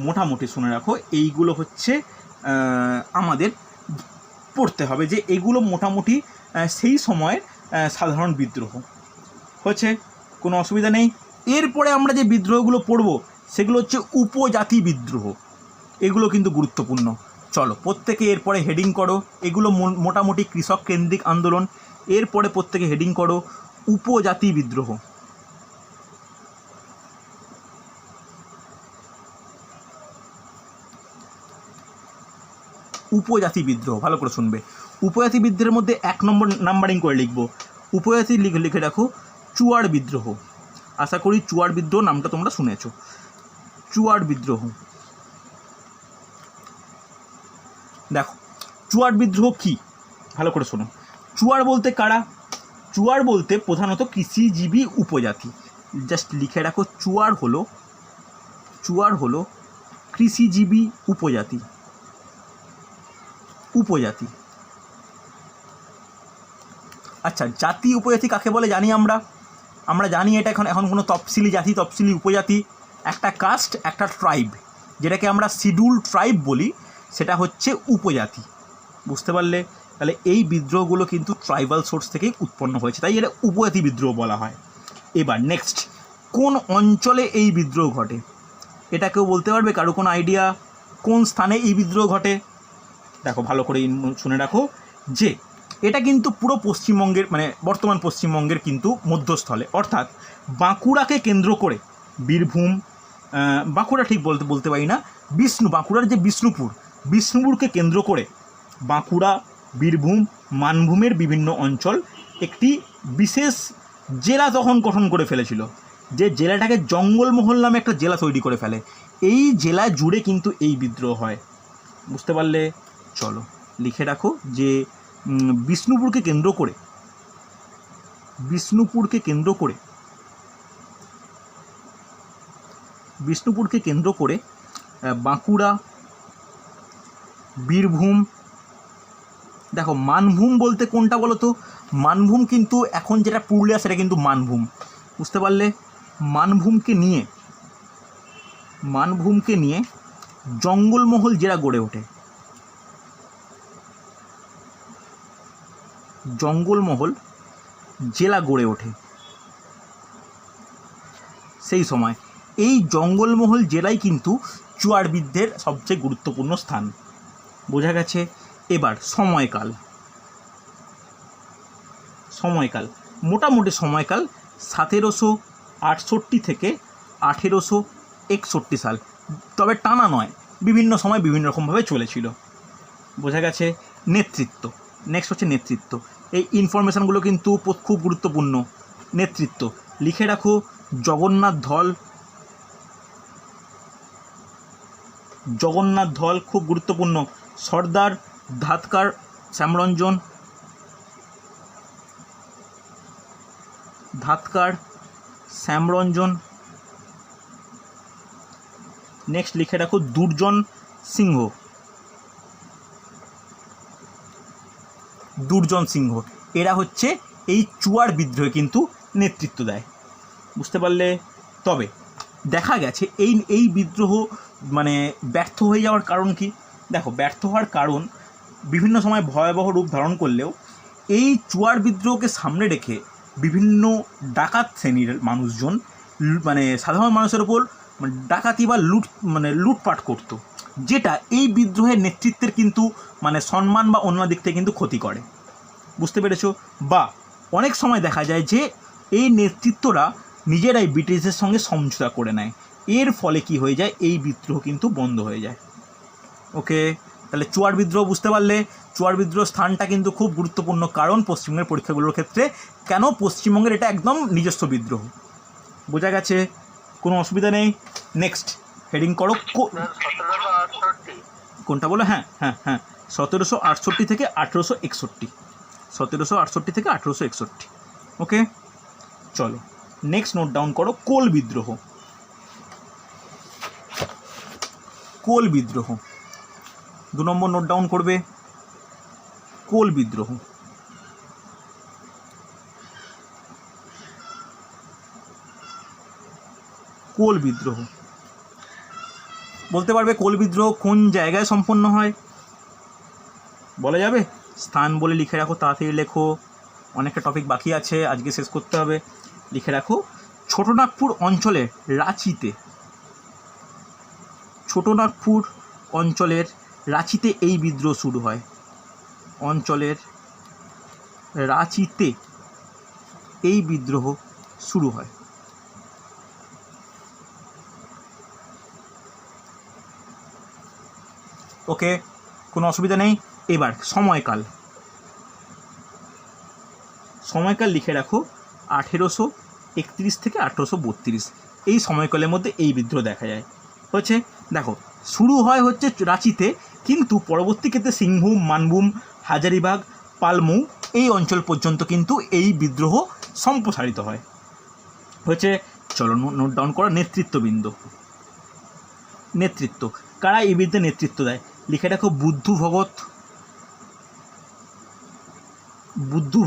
S1: মোটামুটি শুনে রাখো, এইগুলো হচ্ছে আমাদের পড়তে হবে যে এগুলো মোটামুটি সেই সময়ের সাধারণ বিদ্রোহ হচ্ছে, কোনো অসুবিধা নেই। এরপরে আমরা যে বিদ্রোহগুলো পড়ব সেগুলো হচ্ছে উপজাতি বিদ্রোহ। এগুলো কিন্তু গুরুত্বপূর্ণ। চলো প্রত্যেকে এরপরে হেডিং করো, এগুলো মোটামুটি কৃষক কেন্দ্রিক আন্দোলন। এরপরে প্রত্যেকে হেডিং করো উপজাতি বিদ্রোহ। উপজাতি বিদ্রোহ ভালো করে শুনবে। উপজাতি বিদ্রোহের মধ্যে 1 নম্বর নাম্বারিং করে লিখব। উপজাতি লিখে রাখো চুয়াড় বিদ্রোহ। আশা করি চুয়াড় বিদ্রোহ নামটা তোমরা শুনেছো। চুয়াড় বিদ্রোহ। দেখো চুয়াড় বিদ্রোহ কি, ভালো করে শোনো। চুয়াড় বলতে কারা? চুয়াড় বলতে প্রধানত কৃষিজীবী উপজাতি। জাস্ট লিখে রাখো, চুয়াড় হলো কৃষিজীবী উপজাতি। আচ্ছা, জাতি উপজাতি কাকে বলে জানি আমরা জানি এটা এখন কোনো তফসিলি জাতি, তফসিলি উপজাতি, একটা কাস্ট, একটা ট্রাইব, যেটাকে আমরা শিডিউল ট্রাইব বলি, সেটা হচ্ছে উপজাতি। বুঝতে পারলে? তাহলে এই বিদ্রোহগুলো কিন্তু ট্রাইবাল সোর্স থেকেই উৎপন্ন হয়েছে, তাই এটা উপজাতি বিদ্রোহ বলা হয়। এবার নেক্সট, কোন অঞ্চলে এই বিদ্রোহ ঘটে? এটা কেউ বলতে পারবে? কারো কোনো আইডিয়া কোন স্থানে এই বিদ্রোহ ঘটে? দেখো ভালো করে শুনে রাখো যে এটা কিন্তু পুরো পশ্চিমবঙ্গের, মানে বর্তমান পশ্চিমবঙ্গের কিন্তু মধ্যস্থলে, অর্থাৎ বাঁকুড়াকে কেন্দ্র করে বীরভূম, বাঁকুড়া ঠিক বলতে পারি না, বাঁকুড়ার যে বিষ্ণুপুরকে কেন্দ্র করে বাঁকুড়া, বীরভূম, মানভূমের বিভিন্ন অঞ্চল একটি বিশেষ জেলা তখন গঠন করে ফেলেছিল, যে জেলাটাকে জঙ্গলমহল নামে একটা জেলা তৈরি করে ফেলে। এই জেলা জুড়ে কিন্তু এই বিদ্রোহ হয়। বুঝতে পারলে? চলো লিখে রাখো যে বিষ্ণুপুরকে কেন্দ্র করে বাঁকুড়া, বীরভূম, দেখো মানভূম বলতে কোনটা বলো তো? মানভূম কিন্তু এখন যেটা পুরুলিয়া, সেটা কিন্তু মানভূম। বুঝতে পারলে? মানভূমকে নিয়ে জঙ্গলমহল জেলা গড়ে ওঠে। সেই সময় এই জঙ্গলমহল জেলাই কিন্তু চুয়াড় বিদ্রোহের সবচেয়ে গুরুত্বপূর্ণ স্থান। বোঝা গেছে? এবার সময়কাল, মোটামুটি সময়কাল 1768 থেকে 1861 সাল, তবে টানা নয়, বিভিন্ন সময় বিভিন্ন রকমভাবে চলেছিল। বোঝা গেছে? নেতৃত্ব, নেক্সট হচ্ছে নেতৃত্ব। এই ইনফরমেশানগুলো কিন্তু খুব গুরুত্বপূর্ণ। নেতৃত্ব লিখে রাখো, জগন্নাথ ধল খুব গুরুত্বপূর্ণ। সর্দার ধাতকার শ্যামরঞ্জন, নেক্সট লিখে রাখো দুর্জন সিংহ। এরা হচ্ছে এই চুয়াড় বিদ্রোহে কিন্তু নেতৃত্ব দেয়। বুঝতে পারলে? তবে দেখা গেছে এই বিদ্রোহ মানে ব্যর্থ হয়ে যাওয়ার কারণ কি? দেখো, ব্যর্থ হওয়ার কারণ বিভিন্ন সময় ভয়াবহ রূপ ধারণ করলেও এই চুয়াড় বিদ্রোহকে সামনে রেখে বিভিন্ন ডাকাত শ্রেণীর মানুষজন মানে সাধারণ মানুষের ওপর ডাকাতি বা লুটপাট করত, যেটা এই বিদ্রোহের নেতৃত্বের কিন্তু মানে সম্মান বা অন্য দিক থেকে কিন্তু ক্ষতি করে। বুঝতে পেরেছো? বা অনেক সময় দেখা যায় যে এই নেতৃত্বরা নিজেরাই ব্রিটিশদের সঙ্গে সমঝোতা করে নেয়, এর ফলে কি হয়ে যায়? এই বিদ্রোহ কিন্তু বন্ধ হয়ে যায়। ওকে, তাহলে চুয়াড় বিদ্রোহ বুঝতে পারলে? চুয়াড় বিদ্রোহ স্থানটা কিন্তু খুব গুরুত্বপূর্ণ, কারণ পশ্চিমবঙ্গের পরীক্ষাগুলোর ক্ষেত্রে কেন পশ্চিমবঙ্গের এটা একদম নিজস্ব বিদ্রোহ। বোঝা গেছে? কোনো অসুবিধা নেই। নেক্সট হেডিং করো, কোনটা বলো? হ্যাঁ, 1768 থেকে 1861। 1768 থেকে 1861। ওকে, চলো নেক্সট নোট ডাউন করো, কোল বিদ্রোহ। 2 নম্বর নোট ডাউন করবে, কোল বিদ্রোহ। বলতে পারবে কোল বিদ্রোহ কোন জায়গায় সম্পন্ন হয়? বলা যাবে? স্থান বলে লিখে রাখো, তাড়াতাড়ি লেখো, অনেকটা টপিক বাকি আছে, আজকে শেষ করতে হবে। লিখে রাখো, ছোটনাগপুর অঞ্চলের রাঁচিতে এই বিদ্রোহ শুরু হয়। ওকে, কোনো অসুবিধা নেই। এবার সময়কাল লিখে রাখো, 1831 থেকে 1832। এই সময়কালের মধ্যে এই বিদ্রোহ দেখা যায়। হচ্ছে দেখো শুরু হয় হচ্ছে রাঁচিতে, কিন্তু পরবর্তী ক্ষেত্রে সিংভূম, মানভূম, হাজারিবাগ, পালমৌ এই অঞ্চল পর্যন্ত কিন্তু এই বিদ্রোহ সম্প্রসারিত হয়। হচ্ছে চলো নোট ডাউন করো নেতৃত্ববৃন্দ। নেতৃত্ব কারা এই বিদ্রোহে নেতৃত্ব দেয়? লিখে রাখো বুদ্ধু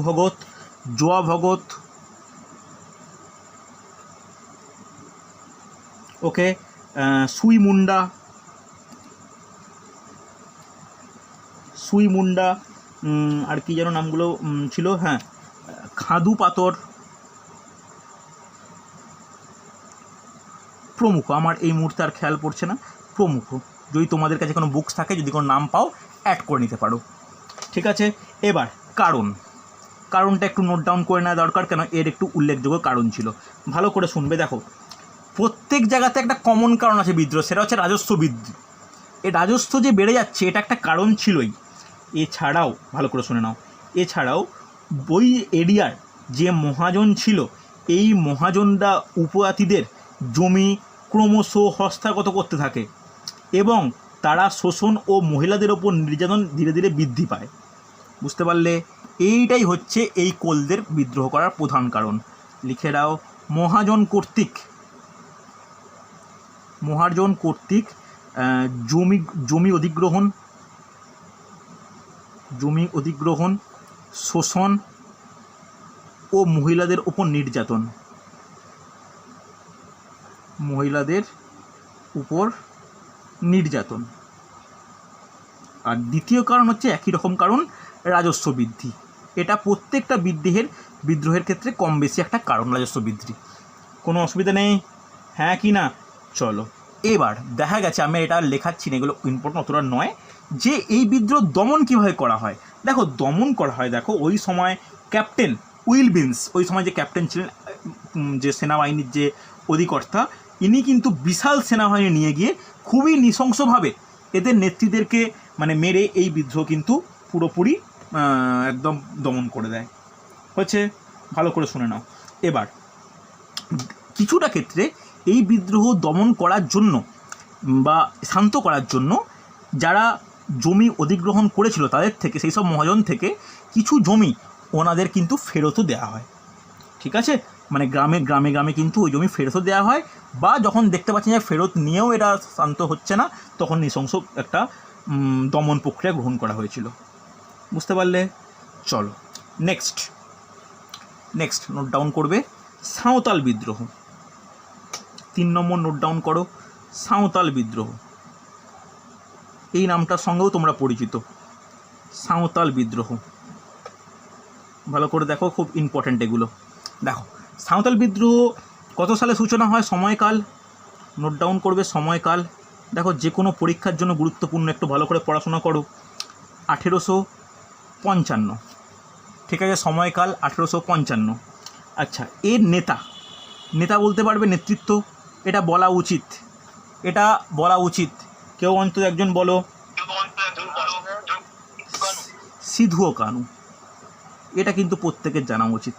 S1: ভগত, জোয়া ভগত, ওকে, সুই মুন্ডা, আর কি যেন নামগুলো ছিল, হ্যাঁ, খাদু পাতর প্রমুখ। আমার এই মুহূর্তে আর খেয়াল পড়ছে না, প্রমুখ। যদি তোমাদের কাছে কোনো বুকস থাকে, যদি কোনো নাম পাও অ্যাড করে নিতে পারো। ঠিক আছে, এবার কারণটা একটু নোট ডাউন করে নেওয়া দরকার, কেন এর একটু উল্লেখযোগ্য কারণ ছিল। ভালো করে শুনবে। দেখো প্রত্যেক জায়গাতে একটা কমন কারণ আছে বিদ্রোহ, সেটা হচ্ছে রাজস্ব বৃদ্ধি। এই রাজস্ব যে বেড়ে যাচ্ছে এটা একটা কারণ ছিলই। এছাড়াও ভালো করে শুনে নাও, এছাড়াও ওই এরিয়ার যে মহাজন ছিল, এই মহাজনরা উপজাতিদের জমি ক্রমশ হস্তগত করতে থাকে এবং তারা শোষণ ও মহিলাদের ওপর নির্যাতন ধীরে ধীরে বৃদ্ধি পায়। বুঝতে পারলে? এইটাই হচ্ছে এই কোলদের বিদ্রোহ করার প্রধান কারণ। লিখে দাও মহাজন কর্তৃক জমি অধিগ্রহণ, শোষণ ও মহিলাদের উপর নির্যাতন। আর দ্বিতীয় কারণ হচ্ছে একই রকম কারণ, রাজস্ব বৃদ্ধি। এটা প্রত্যেকটা বিদ্রোহের ক্ষেত্রে কম বেশি একটা কারণ, রাজস্ব বৃদ্ধি। কোনো অসুবিধা নেই, হ্যাঁ কি না? চলো এবার দেখা গেছে, আমি এটা লেখাচ্ছি না, এগুলো ইম্পর্টেন্ট অতটা নয়, যে এই বিদ্রোহ দমন কীভাবে করা হয়। দেখো দমন করা হয়, দেখো ওই সময় ক্যাপ্টেন উইলবিন্স, ওই সময় যে ক্যাপ্টেন ছিলেন, যে সেনাবাহিনীর যে অধিকর্তা, ইনি কিন্তু বিশাল সেনাবাহিনী নিয়ে গিয়ে খুবই নৃশংসভাবে এদের নেত্রীদেরকে মেরে এই বিদ্রোহ কিন্তু পুরোপুরি একদম দমন করে দেয়। হচ্ছে ভালো করে শুনে নাও। এবার কিছুটা ক্ষেত্রে এই বিদ্রোহ দমন করার জন্য বা শান্ত করার জন্য যারা জমি অধিগ্রহণ করেছিল তাদের থেকে, সেই সব মহাজন থেকে কিছু জমি ওনাদের কিন্তু ফেরতও দেওয়া হয়। ঠিক আছে, গ্রামে কিন্তু ওই জমি ফেরতও দেওয়া হয়, বা যখন দেখতে পাচ্ছেন যে ফেরত নিয়েও এরা শান্ত হচ্ছে না, তখন নৃশংস একটা দমন প্রক্রিয়া গ্রহণ করা হয়েছিল। বুঝতে পারলে? চলো নেক্সট নোট ডাউন করবে সাঁওতাল বিদ্রোহ। 3 নম্বর নোট ডাউন করো, সাঁওতাল বিদ্রোহ। এই নামটার সঙ্গেও তোমরা পরিচিত, সাঁওতাল বিদ্রোহ। ভালো করে দেখো, খুব ইম্পর্ট্যান্ট এগুলো। দেখো সাঁওতাল বিদ্রোহ কত সালে সূচনা হয়, সময়কাল নোট ডাউন করবে, সময়কাল। দেখো যে কোনো পরীক্ষার জন্য গুরুত্বপূর্ণ, একটু ভালো করে পড়াশোনা করো। 1855। ঠিক আছে, সময়কাল 1855। আচ্ছা, এর নেতা বলতে পারবে, নেতৃত্ব, এটা বলা উচিত। কেউ অন্তত একজন বলো। সিধু ও কানু, এটা কিন্তু প্রত্যেকের জানা উচিত,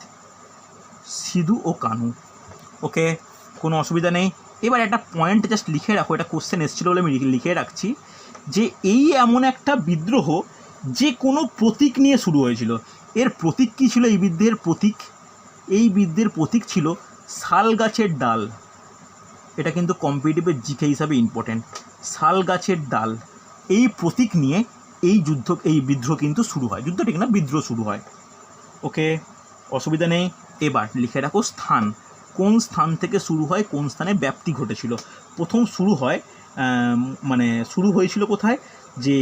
S1: সিধু ও কানু। ওকে, কোনো অসুবিধা নেই। এবার একটা পয়েন্ট জাস্ট লিখে রাখো, এটা কোশ্চেন এসেছিলো বলে আমি লিখে রাখছি, যে এই এমন একটা বিদ্রোহ যে কোনো প্রতীক নিয়ে শুরু হয়েছিল। এর প্রতীক কী ছিল? এই বিদ্রোহের প্রতীক ছিল শাল গাছের ডাল। এটা কিন্তু কম্পিটিটিভের জিকে হিসাবে ইম্পর্টেন্ট। শাল গাছের ডাল, এই প্রতীক নিয়ে এই বিদ্রোহ কিন্তু শুরু হয়। যুদ্ধ ঠিক না, বিদ্রোহ শুরু হয়। ওকে, অসুবিধা নেই। এবার লিখে রাখো স্থান, কোন স্থান থেকে শুরু হয়, কোন স্থানে ব্যাপ্তি ঘটেছিল। প্রথম শুরু হয়েছিল কোথায়? যে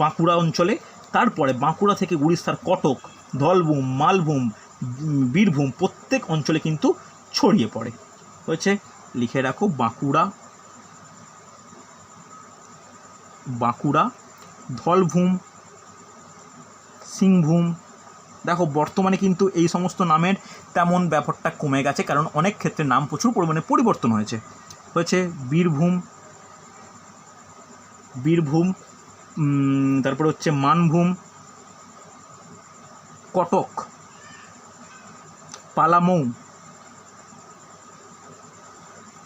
S1: বাঁকুড়া অঞ্চলে, তারপরে বাঁকুড়া থেকে উড়িষ্যার কটক, ধলভূম, মালভূম, বীরভূম প্রত্যেক অঞ্চলে কিন্তু ছড়িয়ে পড়ে। হয়েছে, লিখে রাখো বাঁকুড়া, ধলভূম, সিংভূম। দেখো বর্তমানে কিন্তু এই সমস্ত নামের তেমন ব্যাপারটা কমে গেছে, কারণ অনেক ক্ষেত্রে নাম প্রচুর পরিমাণে পরিবর্তন হয়েছে। বীরভূম, তারপরে হচ্ছে মানভূম, কটক, পালামৌ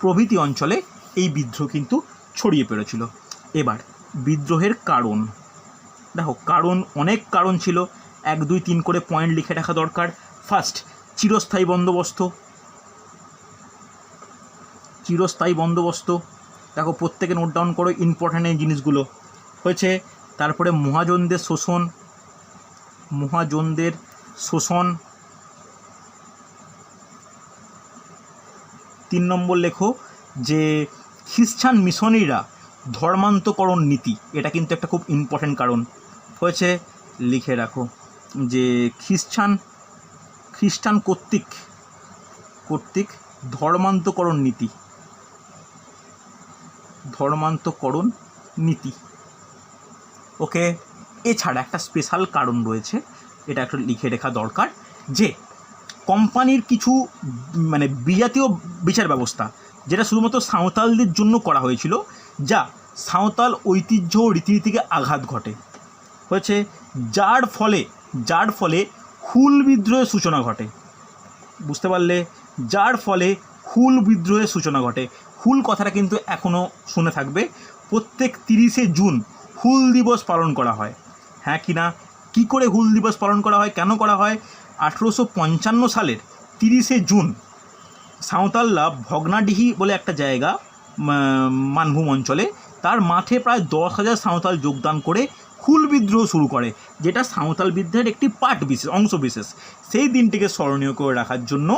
S1: প্রভৃতি অঞ্চলে এই বিদ্রোহ কিন্তু ছড়িয়ে পড়েছিল। এবার বিদ্রোহের কারণ দেখো, কারণ অনেক কারণ ছিল, 1 2 3 করে পয়েন্ট লিখে রাখা দরকার। ফার্স্ট, চিরস্থায়ী বন্দোবস্ত। চিরস্থায়ী বন্দোবস্ত দেখো, প্রত্যেকে নোট ডাউন করো ইম্পর্ট্যান্ট এই জিনিসগুলো হয়েছে। তারপরে মহাজনদের শোষণ, মহাজনদের শোষণ। 3 নম্বর লেখো যে খ্রিস্টান মিশনারিরা ধর্মান্তকরণ নীতি, এটা কিন্তু একটা খুব ইম্পর্ট্যান্ট কারণ হয়েছে, লিখে রাখো যে খ্রিস্টান কর্তৃক ধর্মান্তকরণ নীতি, ধর্মান্তকরণ নীতি। ওকে, এছাড়া একটা স্পেশাল কারণ রয়েছে, এটা একটু লিখে রাখা দরকার, যে কোম্পানির কিছু মানে বিজাতীয় বিচার ব্যবস্থা যেটা শুধুমাত্র সাঁওতালদের জন্য করা হয়েছিল, যা সাঁওতাল ঐতিহ্য ও রীতিনীতিকে আঘাত ঘটে হয়েছে, যার ফলে হুল বিদ্রোহের সূচনা ঘটে। বুঝতে পারলে? যার ফলে হুল বিদ্রোহের সূচনা ঘটে। হুল কথাটা কিন্তু এখনও শুনে থাকবে, প্রত্যেক 30শে জুন হুল দিবস পালন করা হয়। হ্যাঁ কি না? কী করে হুল দিবস পালন করা হয়, কেন করা হয়? 1855 সালের 30শে জুন সাঁওতালরা ভগ্নাডিহি বলে একটা জায়গা মানভূম অঞ্চলে, তার মাঠে প্রায় 10,000 সাঁওতাল যোগদান করে হুল বিদ্রোহ শুরু করে, যেটা সাঁওতাল বিদ্রোহের একটি অংশ বিশেষ। সেই দিনটিকে স্মরণীয় করে রাখার জন্য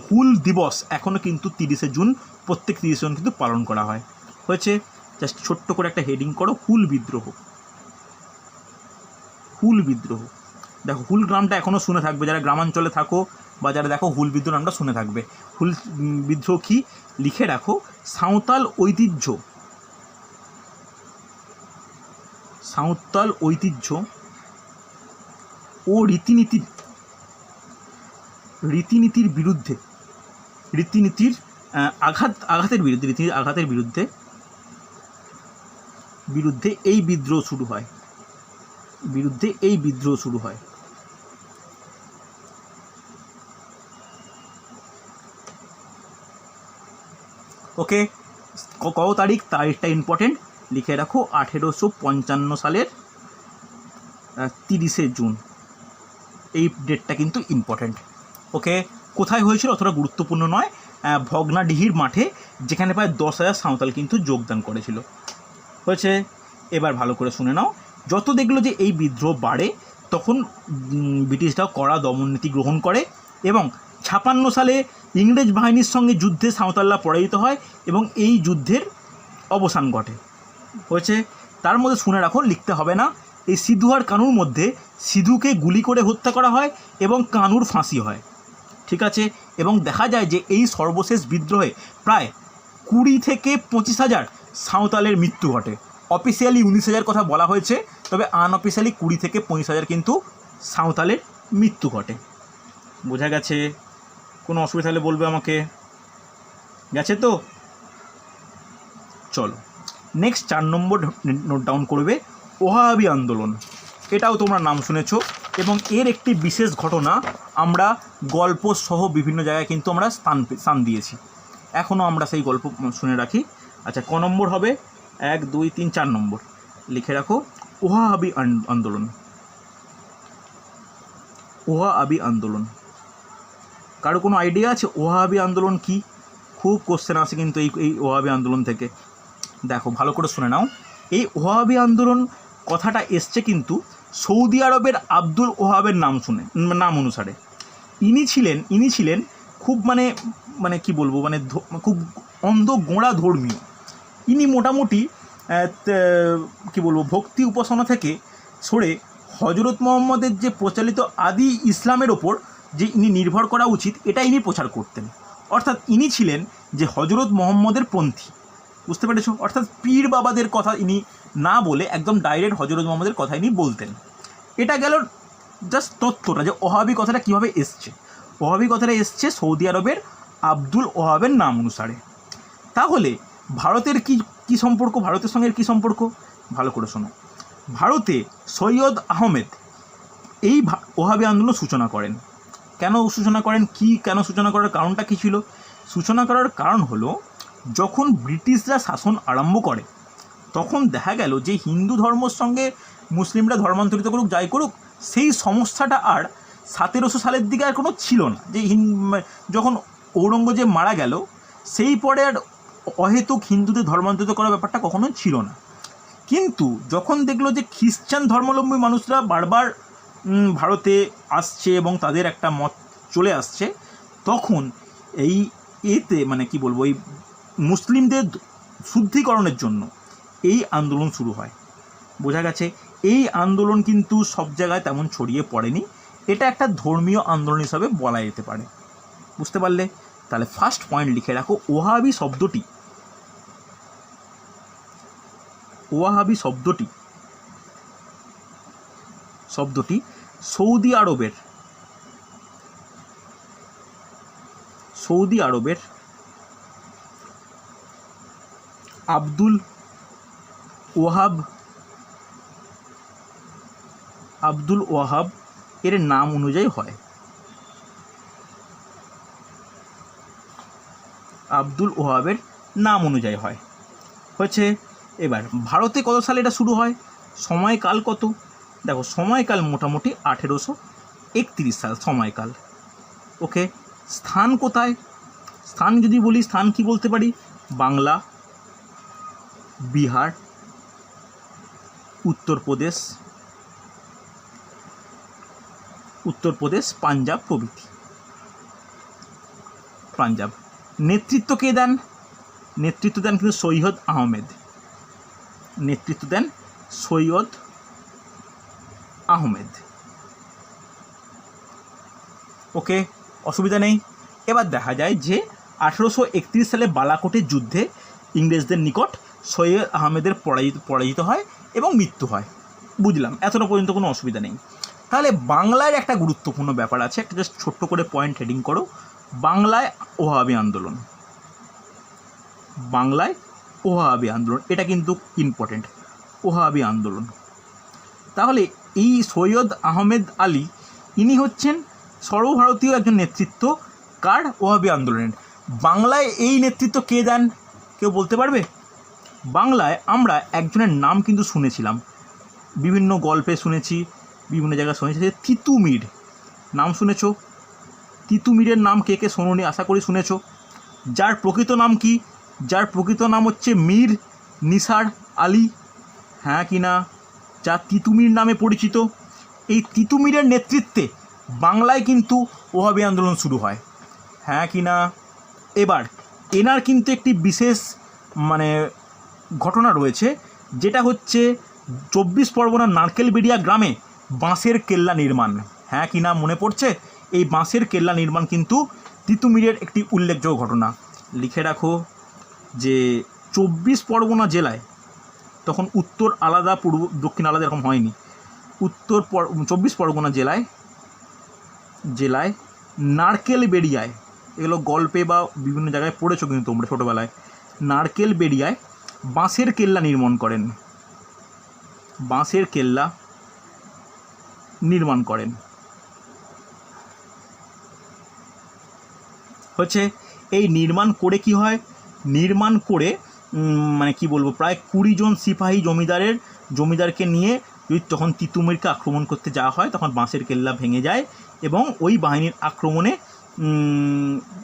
S1: হুল দিবস এখনও কিন্তু 30শে জুন, প্রত্যেক 30শে জুন কিন্তু পালন করা হয় হয়েছে। জাস্ট ছোট্ট করে একটা হেডিং করো, হুল বিদ্রোহ। হুল বিদ্রোহ দেখো, হুল গ্রামটা এখনও শুনে থাকবে, যারা গ্রামাঞ্চলে থাকো বা যারা দেখো হুল বিদ্রোহ নামটা শুনে থাকবে। হুল বিদ্রোহ কি, লিখে রাখো, সাঁওতাল ঐতিহ্য ও রীতিনীতির বিরুদ্ধে, রীতিনীতির আঘাতের বিরুদ্ধে এই বিদ্রোহ শুরু হয়। ওকে, কত তারিখটা ইম্পর্টেন্ট, লিখে রাখো 1855 সালের 30শে জুন, এই ডেটটা কিন্তু ইম্পর্টেন্ট। ওকে, কোথায় হয়েছিল অতটা গুরুত্বপূর্ণ নয়, ভগ্নাডিহির মাঠে, যেখানে প্রায় 10,000 সাঁওতাল কিন্তু যোগদান করেছিল হয়েছে। এবার ভালো করে শুনে নাও, যত দেখলো যে এই বিদ্রোহ বাড়ে, তখন ব্রিটিশরাও কড়া দমননীতি গ্রহণ করে এবং 56 সালে ইংরেজ বাহিনীর সঙ্গে যুদ্ধে সাঁওতালরা পরাজিত হয় এবং এই যুদ্ধের অবসান ঘটে হয়েছে। তার মধ্যে শুনে রাখো, লিখতে হবে না, এই সিধু আর কানুর মধ্যে সিধুকে গুলি করে হত্যা করা হয় এবং কানুর ফাঁসি হয়, ঠিক আছে। এবং দেখা যায় যে এই সর্বশেষ বিদ্রোহে প্রায় 20 থেকে 25,000 সাঁওতালের মৃত্যু ঘটে। অফিসিয়ালি 19,000 কথা বলা হয়েছে, তবে আনঅফিসিয়ালি 20 থেকে 25,000 কিন্তু সাঁওতালের মৃত্যু ঘটে। বোঝা গেছে? কোনো অসুবিধা হলে বলবে আমাকে। গেছে তো? চলো নেক্সট 4 নম্বর নোট ডাউন করবে, ওহাবি আন্দোলন। এটাও তোমরা নাম শুনেছো এবং এর একটি বিশেষ ঘটনা আমরা গল্প সহ বিভিন্ন জায়গায় কিন্তু আমরা স্থান দিয়েছি, এখনও আমরা সেই গল্প শুনে রাখি। আচ্ছা, ক নম্বর হবে? 1 2 3 4 নম্বর, লিখে রাখো, ওহাবি আন্দোলন। ওহাবি আন্দোলন, কারো কোনো আইডিয়া আছে ওহাবি আন্দোলন কি? খুব কোশ্চেন আসে কিন্তু এই ওহাবি আন্দোলন থেকে। দেখো ভালো করে শুনে নাও, এই ওহাবি আন্দোলন কথাটা এসছে কিন্তু সৌদি আরবের আব্দুল ওহাবের নাম অনুসারে। ইনি ছিলেন খুব মানে কি বলবো, মানে খুব অন্ধ গোঁড়া ধর্মীয়। ইনি মোটামুটি কি বলবো, ভক্তি উপাসনা থেকে সরে হজরত মোহাম্মদের যে প্রচলিত আদি ইসলামের ওপর যে ইনি নির্ভর করা উচিত, এটা ইনি প্রচার করতেন। অর্থাৎ ইনি ছিলেন যে হজরত মোহাম্মদের পন্থী, বুঝতে পেরেছ? অর্থাৎ পীর বাবাদের কথা ইনি না বলে একদম ডাইরেক্ট হজরত মোহাম্মদের কথা ইনি বলতেন। এটা গেল জাস্ট তথ্যটা, যে ওহাবি কথাটা কীভাবে এসছে। ওহাবি কথাটা এসছে সৌদি আরবের আব্দুল ওহাবের নাম অনুসারে। তাহলে ভারতের কি সম্পর্ক, ভারতের সঙ্গে কী সম্পর্ক, ভালো করে শোনো। ভারতে সৈয়দ আহমেদ এই ওহাবি আন্দোলন সূচনা করেন। কেন সূচনা করেন, কেন সূচনা করার কারণটা কী ছিল? সূচনা করার কারণ হলো যখন ব্রিটিশরা শাসন আরম্ভ করে তখন দেখা গেল যে হিন্দু ধর্মের সঙ্গে মুসলিমরা ধর্মান্তরিত করুক যাই করুক, সেই সমস্যাটা আর 1700 সালের দিকে আর কোনো ছিল না। যে যখন ঔরঙ্গজেব মারা গেল সেই পরে আর অহেতুক হিন্দুদের ধর্মান্তরিত করার ব্যাপারটা কখনোই ছিল না। কিন্তু যখন দেখলো যে খ্রিস্টান ধর্মাবলম্বী মানুষরা বারবার ভারতে আসছে এবং তাদের একটা মত চলে আসছে, তখন এই মানে কি বলবো, এই মুসলিমদের শুদ্ধিকরণের জন্য এই আন্দোলন শুরু হয়। বোঝা গেছে এই আন্দোলন কিন্তু সব জায়গায় তেমন ছড়িয়ে পড়েনি, এটা একটা ধর্মীয় আন্দোলন হিসাবে বলা যেতে পারে। বুঝতে পারলে? তাহলে ফার্স্ট পয়েন্ট লিখে রাখো, ওয়াহাবি শব্দটি সৌদি আরবের আব্দুল ওয়াহাব এর নাম অনুযায়ী হয়। আব্দুল ওয়াহাবের নাম অনুযায়ী হয়েছে। এবার ভারতে কত সালে এটা শুরু হয়, সময়কাল কত? দেখো সময়কাল মোটামুটি 1831 সাল সময়কাল। ওকে, স্থান কোথায়? স্থান যদি বলি, স্থান কি বলতে পারি? বাংলা, বিহার, উত্তরপ্রদেশ, পাঞ্জাব প্রভৃতি। পাঞ্জাব। নেতৃত্ব কে দেন? নেতৃত্ব দেন কিন্তু সৈয়দ আহমেদ। ওকে, অসুবিধা নেই। এবার দেখা যায় যে 1831 সালে বালাকোটের যুদ্ধে ইংরেজদের নিকট সৈয়দ আহমেদের পরাজিত হয় এবং মৃত্যু হয়। বুঝলাম, এতটা পর্যন্ত কোনো অসুবিধা নেই। তাহলে বাংলায় একটা গুরুত্বপূর্ণ ব্যাপার আছে, একটা জাস্ট ছোট্ট করে পয়েন্ট হেডিং করো, বাংলায় ওয়াহাবি আন্দোলন। এটা কিন্তু ইম্পর্টেন্ট, ওয়াহাবি আন্দোলন। তাহলে এই সৈয়দ আহমেদ আলী ইনি হচ্ছেন সর্বভারতীয় একজন নেতৃত্ব কার? ওয়াহাবি আন্দোলনের। বাংলায় এই নেতৃত্ব কে দেন, কেউ বলতে পারবে? বাংলায় আমরা একজনের নাম কিন্তু শুনেছিলাম, বিভিন্ন গল্পে শুনেছি, বিভিন্ন জায়গায় শুনেছি, তিতুমির নাম শুনেছো? তিতুমিরের নাম কে কে শোনোনি? আশা করি শুনেছো। যার প্রকৃত নাম কি? যার প্রকৃত নাম হচ্ছে মীর নিসার আলী, হ্যাঁ কি না? যা তিতুমির নামে পরিচিত। এই তিতুমিরের নেতৃত্বে বাংলায় কিন্তু ওয়াহাবি আন্দোলন শুরু হয়, হ্যাঁ কি না? এবার এনার কিন্তু একটি বিশেষ মানে ঘটনা রয়েছে, যেটা হচ্ছে 24 পরগনার নারকেলবেড়িয়া গ্রামে বাঁশের কেল্লা নির্মাণ, হ্যাঁ কি না? মনে পড়ছে? এই বাঁশের কেল্লা নির্মাণ কিন্তু তিতুমিরের একটি উল্লেখযোগ্য ঘটনা। লিখে রাখো যে 24 পরগনা জেলায়, তখন উত্তর আলাদা পূর্ব দক্ষিণ আলাদা এরকম হয়নি, 24 পরগনা জেলায় নারকেলবেড়িয়ায়, এগুলো গল্পে বা বিভিন্ন জায়গায় পড়েছো কিন্তু তোমরা ছোটোবেলায়, নারকেলবেড়িয়ায় বাঁশের কেল্লা নির্মাণ করেন। হচ্ছে এই নির্মাণ করে কি হয়? নির্মাণ করে মানে কি বলবো, প্রায় 20 জন সিপাহী জমিদারকে নিয়ে যদি তখন তিতুমিরকে আক্রমণ করতে যাওয়া হয়, তখন বাঁশের কেল্লা ভেঙে যায় এবং ওই বাহিনীর আক্রমণে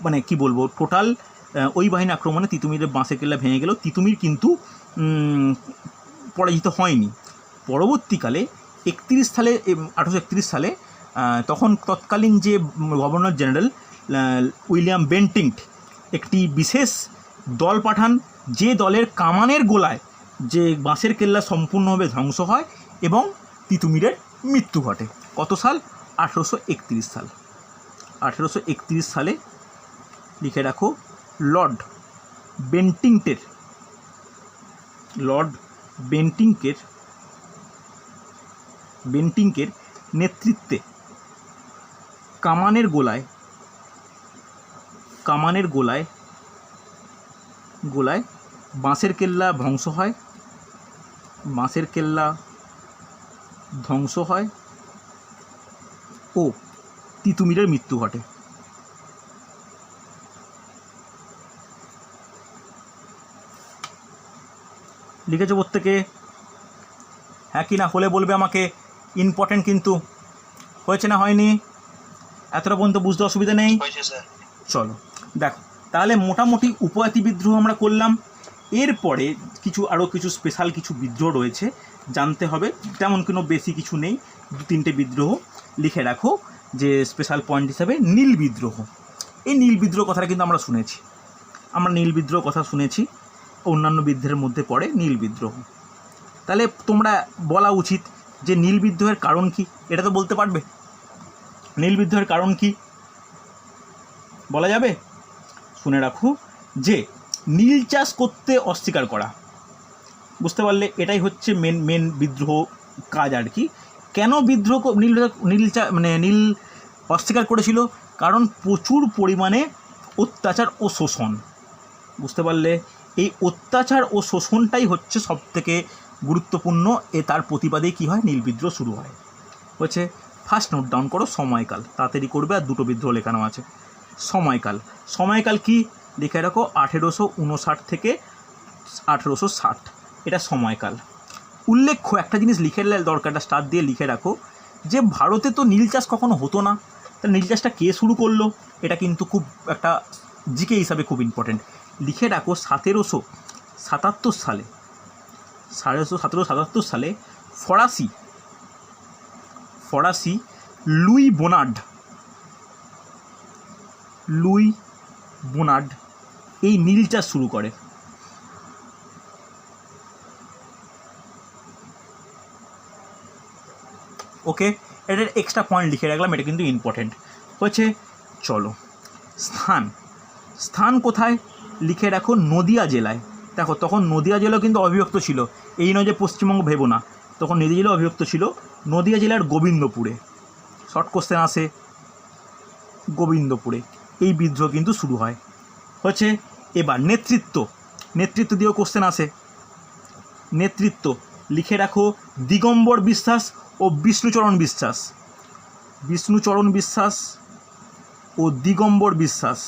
S1: মানে কি বলবো, টোটাল ওই বাহিনীর আক্রমণে তিতুমিরের বাঁশের কেল্লা ভেঙে গেল। তিতুমির কিন্তু পরাজিত হয়নি। পরবর্তীকালে 1831 সালে তখন তৎকালীন যে গভর্নর জেনারেল উইলিয়াম বেন্টিংট একটি বিশেষ দল পাঠান, যে দলের কামানের গোলায় যে বাঁশের কেল্লা সম্পূর্ণভাবে ধ্বংস হয় এবং তিতুমিরের মৃত্যু ঘটে। কত সাল? 1831 সাল। 1831 সালে লিখে রাখো, লর্ড বেন্টিংকের নেতৃত্বে কামানের গোলায় বাঁশের কেল্লা ধ্বংস হয় ও তিতুমিরের মৃত্যু ঘটে। লিখেছো প্রত্যেকে? হ্যাঁ কি না হলে বলবে আমাকে। ইম্পর্টেন্ট কিন্তু। হয়েছে না হয়নি? এতটা পর্যন্ত বুঝতে অসুবিধা নেই?
S2: হয়েছে স্যার।
S1: চলো দেখো, তাহলে মোটামুটি উপজাতি বিদ্রোহ আমরা করলাম। এরপরে আরও কিছু স্পেশাল কিছু বিদ্রোহ রয়েছে, জানতে হবে। তেমন কোনো বেশি কিছু নেই, 2-3টে বিদ্রোহ লিখে রাখো যে স্পেশাল পয়েন্ট হিসাবে নীল বিদ্রোহ। এই নীল বিদ্রোহ কথাটা কিন্তু আমরা শুনেছি, নীল বিদ্রোহ কথা শুনেছি, অন্যান্য বিদ্রোহের মধ্যে পড়ে নীল বিদ্রোহ। তাহলে তোমরা বলা উচিত যে নীল বিদ্রোহের কারণ কি, এটা তো বলতে পারবে। নীল বিদ্রোহের কারণ কি বলা যাবে? শুনে রাখো যে নীল চাষ করতে অস্বীকার করা। বুঝতে পারলে? এটাই হচ্ছে মেন বিদ্রোহ কাজ আর কি। কেন বিদ্রোহ নীল অস্বীকার করেছিল? কারণ প্রচুর পরিমাণে অত্যাচার ও শোষণ। বুঝতে পারলে? এই অত্যাচার ও শোষণটাই হচ্ছে সবথেকে গুরুত্বপূর্ণ। তার প্রতিবাদেই কী হয়? নীল বিদ্রোহ শুরু হয়। হচ্ছে ফার্স্ট নোট ডাউন করো সময়কাল, তাড়াতাড়ি করবে। আর 2টো বিদ্রোহ লেখানো আছে। সময়কাল কি লিখে রাখো? 1859 থেকে 1860, এটা সময়কাল। উল্লেখ্য একটা জিনিস লিখে দরকারটা স্টার দিয়ে লিখে রাখো যে ভারতে তো নীল চাষ কখনো হতো না, তাহলে নীল চাষটা কে শুরু করলো? এটা কিন্তু খুব একটা জিকে হিসাবে খুব ইম্পর্টেন্ট। লিখে রাখো 1777 সালে, 1777 সালে ফরাসি লুই বোনার্ড এই নীল চাষ শুরু করে। ওকে, এটার এক্সট্রা পয়েন্ট লিখে রাখলাম, এটা কিন্তু ইম্পর্টেন্ট হচ্ছে। চলো, স্থান কোথায় লিখে রাখো? নদিয়া জেলায়। দেখো তখন নদিয়া জেলাও কিন্তু অবিভক্ত ছিল, এই নয় যে পশ্চিমবঙ্গ ভেবো না, তখন নদিয়া জেলা অবিভক্ত ছিল। নদিয়া জেলার গোবিন্দপুরে, শর্ট কোশ্চেন আসে, গোবিন্দপুরে এই বিদ্রোহ কিন্তু শুরু হয়। হচ্ছে এবার নেতৃত্ব দিয়েও কোশ্চেন আসে। নেতৃত্ব লিখে রাখো দিগম্বর বিশ্বাস ও বিষ্ণুচরণ বিশ্বাস ও দিগম্বর বিশ্বাস।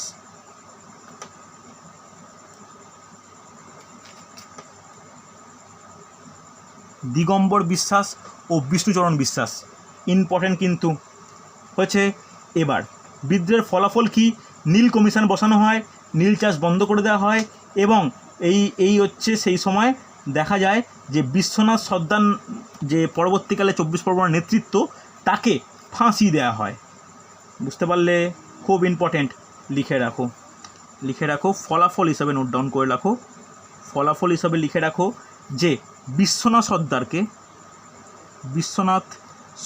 S1: ও বিষ্ণুচরণ বিশ্বাস ইম্পর্টেন্ট কিন্তু। হচ্ছে এবার বিদ্রোহের ফলাফল কি? নীল কমিশন বসানো হয়, নীল চাষ বন্ধ করে দেওয়া হয়, এবং এই হচ্ছে সেই সময় দেখা যায় যে বিশ্বনাথ সর্দার, যে পরবর্তীকালে 24 পরগনার নেতৃত্ব, তাকে ফাঁসি দেওয়া হয়। বুঝতে পারলে? খুব ইম্পর্টেন্ট, লিখে রাখো ফলাফল হিসাবে নোট ডাউন করে রাখো। ফলাফল হিসাবে লিখে রাখো যে বিশ্বনাথ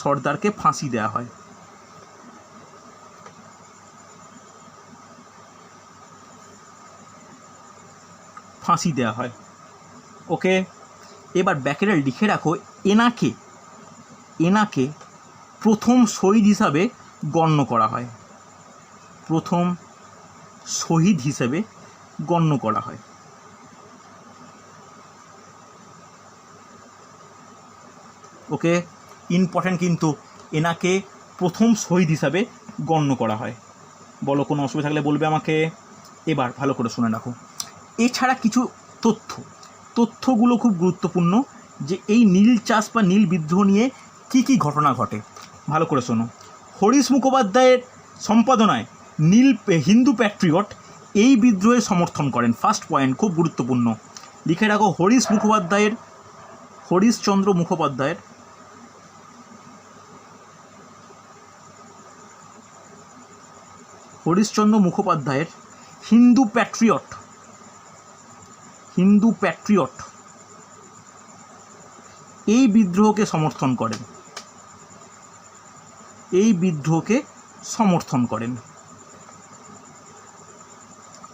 S1: সর্দারকে ফাঁসি দেওয়া হয়। ওকে, এবার ব্যাকেটে লিখে রাখো এনাকে প্রথম শহীদ হিসাবে গণ্য করা হয়। ওকে, ইম্পর্টেন্ট কিন্তু, এনাকে প্রথম শহীদ হিসাবে গণ্য করা হয়। বলো কোনো অসুবিধা থাকলে বলবে আমাকে। এবার ভালো করে শুনে রাখো, এছাড়া কিছু তথ্যগুলো খুব গুরুত্বপূর্ণ যে এই নীল চাষ বা নীল বিদ্রোহ নিয়ে কি ঘটনা ঘটে। ভালো করে শোনো। হরিশ মুখোপাধ্যায়ের সম্পাদনায় হিন্দু প্যাট্রিয়ট এই বিদ্রোহের সমর্থন করেন। ফার্স্ট পয়েন্ট খুব গুরুত্বপূর্ণ, লিখে রাখো হরিশচন্দ্র মুখোপাধ্যায়ের হিন্দু প্যাট্রিয়ট এই বিদ্রোহকে সমর্থন করেন।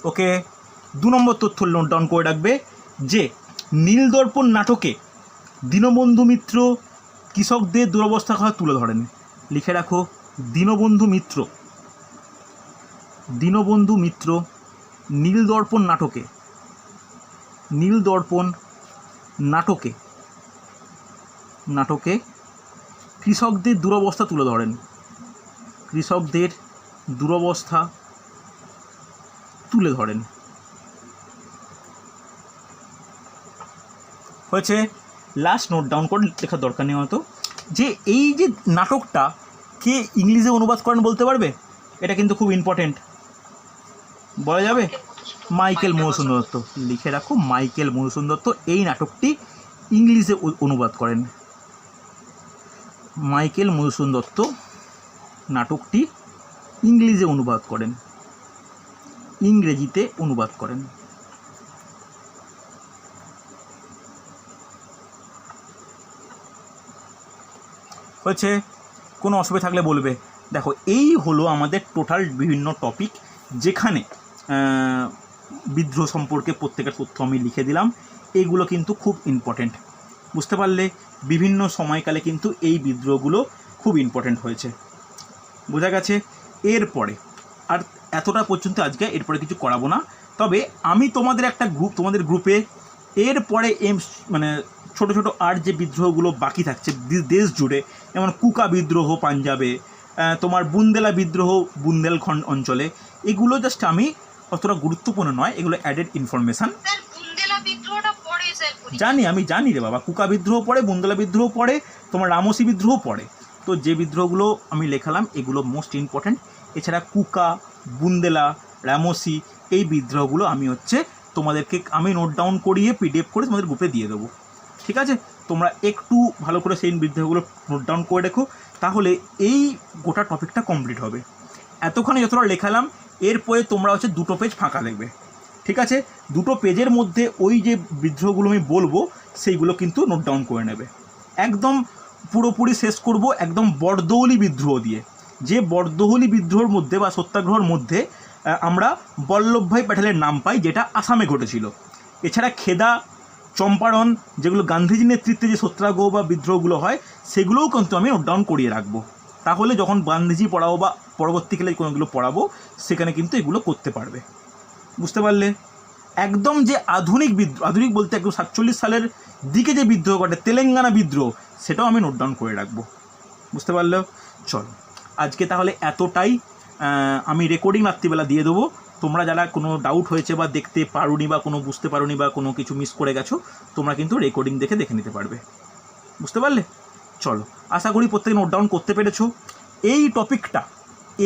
S1: ওকে, 2 নম্বর তথ্য নোট ডাউন করে রাখবে যে নীলদর্পণ নাটকে দীনবন্ধু মিত্র কৃষকদের দুরবস্থা কথা তুলে ধরেন। লিখে রাখো দীনবন্ধু মিত্র নীলদর্পণ নাটকে কৃষকদের দুরবস্থা তুলে ধরেন। হয়েছে। লাস্ট নোট ডাউন করে লেখার দরকার নেই হয়তো, যে এই যে নাটকটা কে ইংলিশে অনুবাদ করেন বলতে পারবে? এটা কিন্তু খুব ইম্পর্টেন্ট, বলা যাবে? মাইকেল মধুসূদন দত্ত। লিখে রাখো, মাইকেল মধুসূদন দত্ত এই নাটকটি ইংলিশে অনুবাদ করেন। মাইকেল মধুসূদন দত্ত নাটকটি ইংলিশে অনুবাদ করেন, ইংরেজিতে অনুবাদ করেন। হয়েছে। কোনো অসুবিধা থাকলে বলবে। দেখো, এই হলো আমাদের টোটাল বিভিন্ন টপিক, যেখানে বিদ্রোহ সম্পর্কে প্রত্যেকের তথ্য আমি লিখে দিলাম। এইগুলো কিন্তু খুব ইম্পর্টেন্ট, বুঝতে পারলে? বিভিন্ন সময়কালে কিন্তু এই বিদ্রোহগুলো খুব ইম্পর্টেন্ট হয়েছে, বোঝা গেছে? এরপরে আর এতটা পর্যন্ত আজকে, এরপরে কিছু করাবো না। তবে আমি তোমাদের একটা গ্রুপ, তোমাদের গ্রুপে এরপরে মানে ছোট ছোট আর যে বিদ্রোহগুলো বাকি থাকছে দেশ জুড়ে, যেমন কুকা বিদ্রোহ পাঞ্জাবে, তোমার বুন্দেলা বিদ্রোহ বুন্দেলখণ্ড অঞ্চলে, এগুলো জাস্ট আমি অতটা গুরুত্বপূর্ণ নয়, এগুলো অ্যাডেড ইনফরমেশান। আমি জানি রে বাবা, কুকা বিদ্রোহ পড়ে, বুন্দেলা বিদ্রোহ পড়ে, তোমার রামসি বিদ্রোহ পড়ে। তো যে বিদ্রোহগুলো আমি লেখালাম এগুলো মোস্ট ইম্পর্ট্যান্ট। এছাড়া কুকা, বুন্দেলা, রামসি এই বিদ্রোহগুলো আমি তোমাদেরকে আমি নোট ডাউন করিয়ে পিডিএফ করে তোমাদের গ্রুপে দিয়ে দেবো, ঠিক আছে? তোমরা একটু ভালো করে সেই বিদ্রোহগুলো নোট ডাউন করে রেখো, তাহলে এই গোটা টপিকটা কমপ্লিট হবে। এতক্ষণে যতটা লেখালাম, এরপরে তোমরা দুটো পেজ ফাঁকা দেখবে, ঠিক আছে? দুটো পেজের মধ্যে ওই যে বিদ্রোহগুলো আমি বলবো সেইগুলো কিন্তু নোট ডাউন করে নেবে। একদম পুরোপুরি শেষ করব একদম বরদৌলি বিদ্রোহ দিয়ে, যে বরদৌলি বিদ্রোহের মধ্যে বা সত্যাগ্রহের মধ্যে আমরা বল্লভভাই প্যাটেলের নাম পাই, যেটা আসামে ঘটেছিল। এছাড়া খেদা, চম্পারণ, যেগুলো গান্ধীজির নেতৃত্বে যে সত্যাগ্রহ বা বিদ্রোহগুলো হয়, সেগুলোও কিন্তু আমি নোট ডাউন করিয়ে রাখবো। তাহলে যখন গান্ধীজি পড়াবো বা পরবর্তীকালে কোনোগুলো পড়াবো, সেখানে কিন্তু এগুলো করতে পারবে, বুঝতে পারলে? একদম যে আধুনিক বিদ্রোহ, আধুনিক বলতে একদম 47 সালের দিকে যে বিদ্রোহ ঘটে, তেলেঙ্গানা বিদ্রোহ, সেটাও আমি নোট ডাউন করে রাখবো, বুঝতে পারলে? চলো, আজকে তাহলে এতটাই। আমি রেকর্ডিং রাত্রিবেলা দিয়ে দেবো। তোমরা যারা কোনো ডাউট হয়েছে বা দেখতে পারোনি বা কোনো বুঝতে পারোনি বা কোনো কিছু মিস করে গেছো, তোমরা কিন্তু রেকর্ডিং দেখে নিতে পারবে, বুঝতে পারলে? চলো, আশা করি প্রত্যেকে নোট ডাউন করতে পেরেছো। এই টপিকটা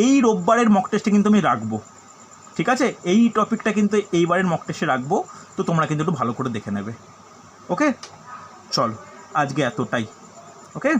S1: এই রোববারের মক টেস্টে কিন্তু আমি রাখবো, ঠিক আছে? এই টপিকটা কিন্তু এইবারের মক টেস্টে রাখবো, তো তোমরা কিন্তু একটু ভালো করে দেখে নেবে। ওকে, চলো, আজকে এতটাই। ওকে।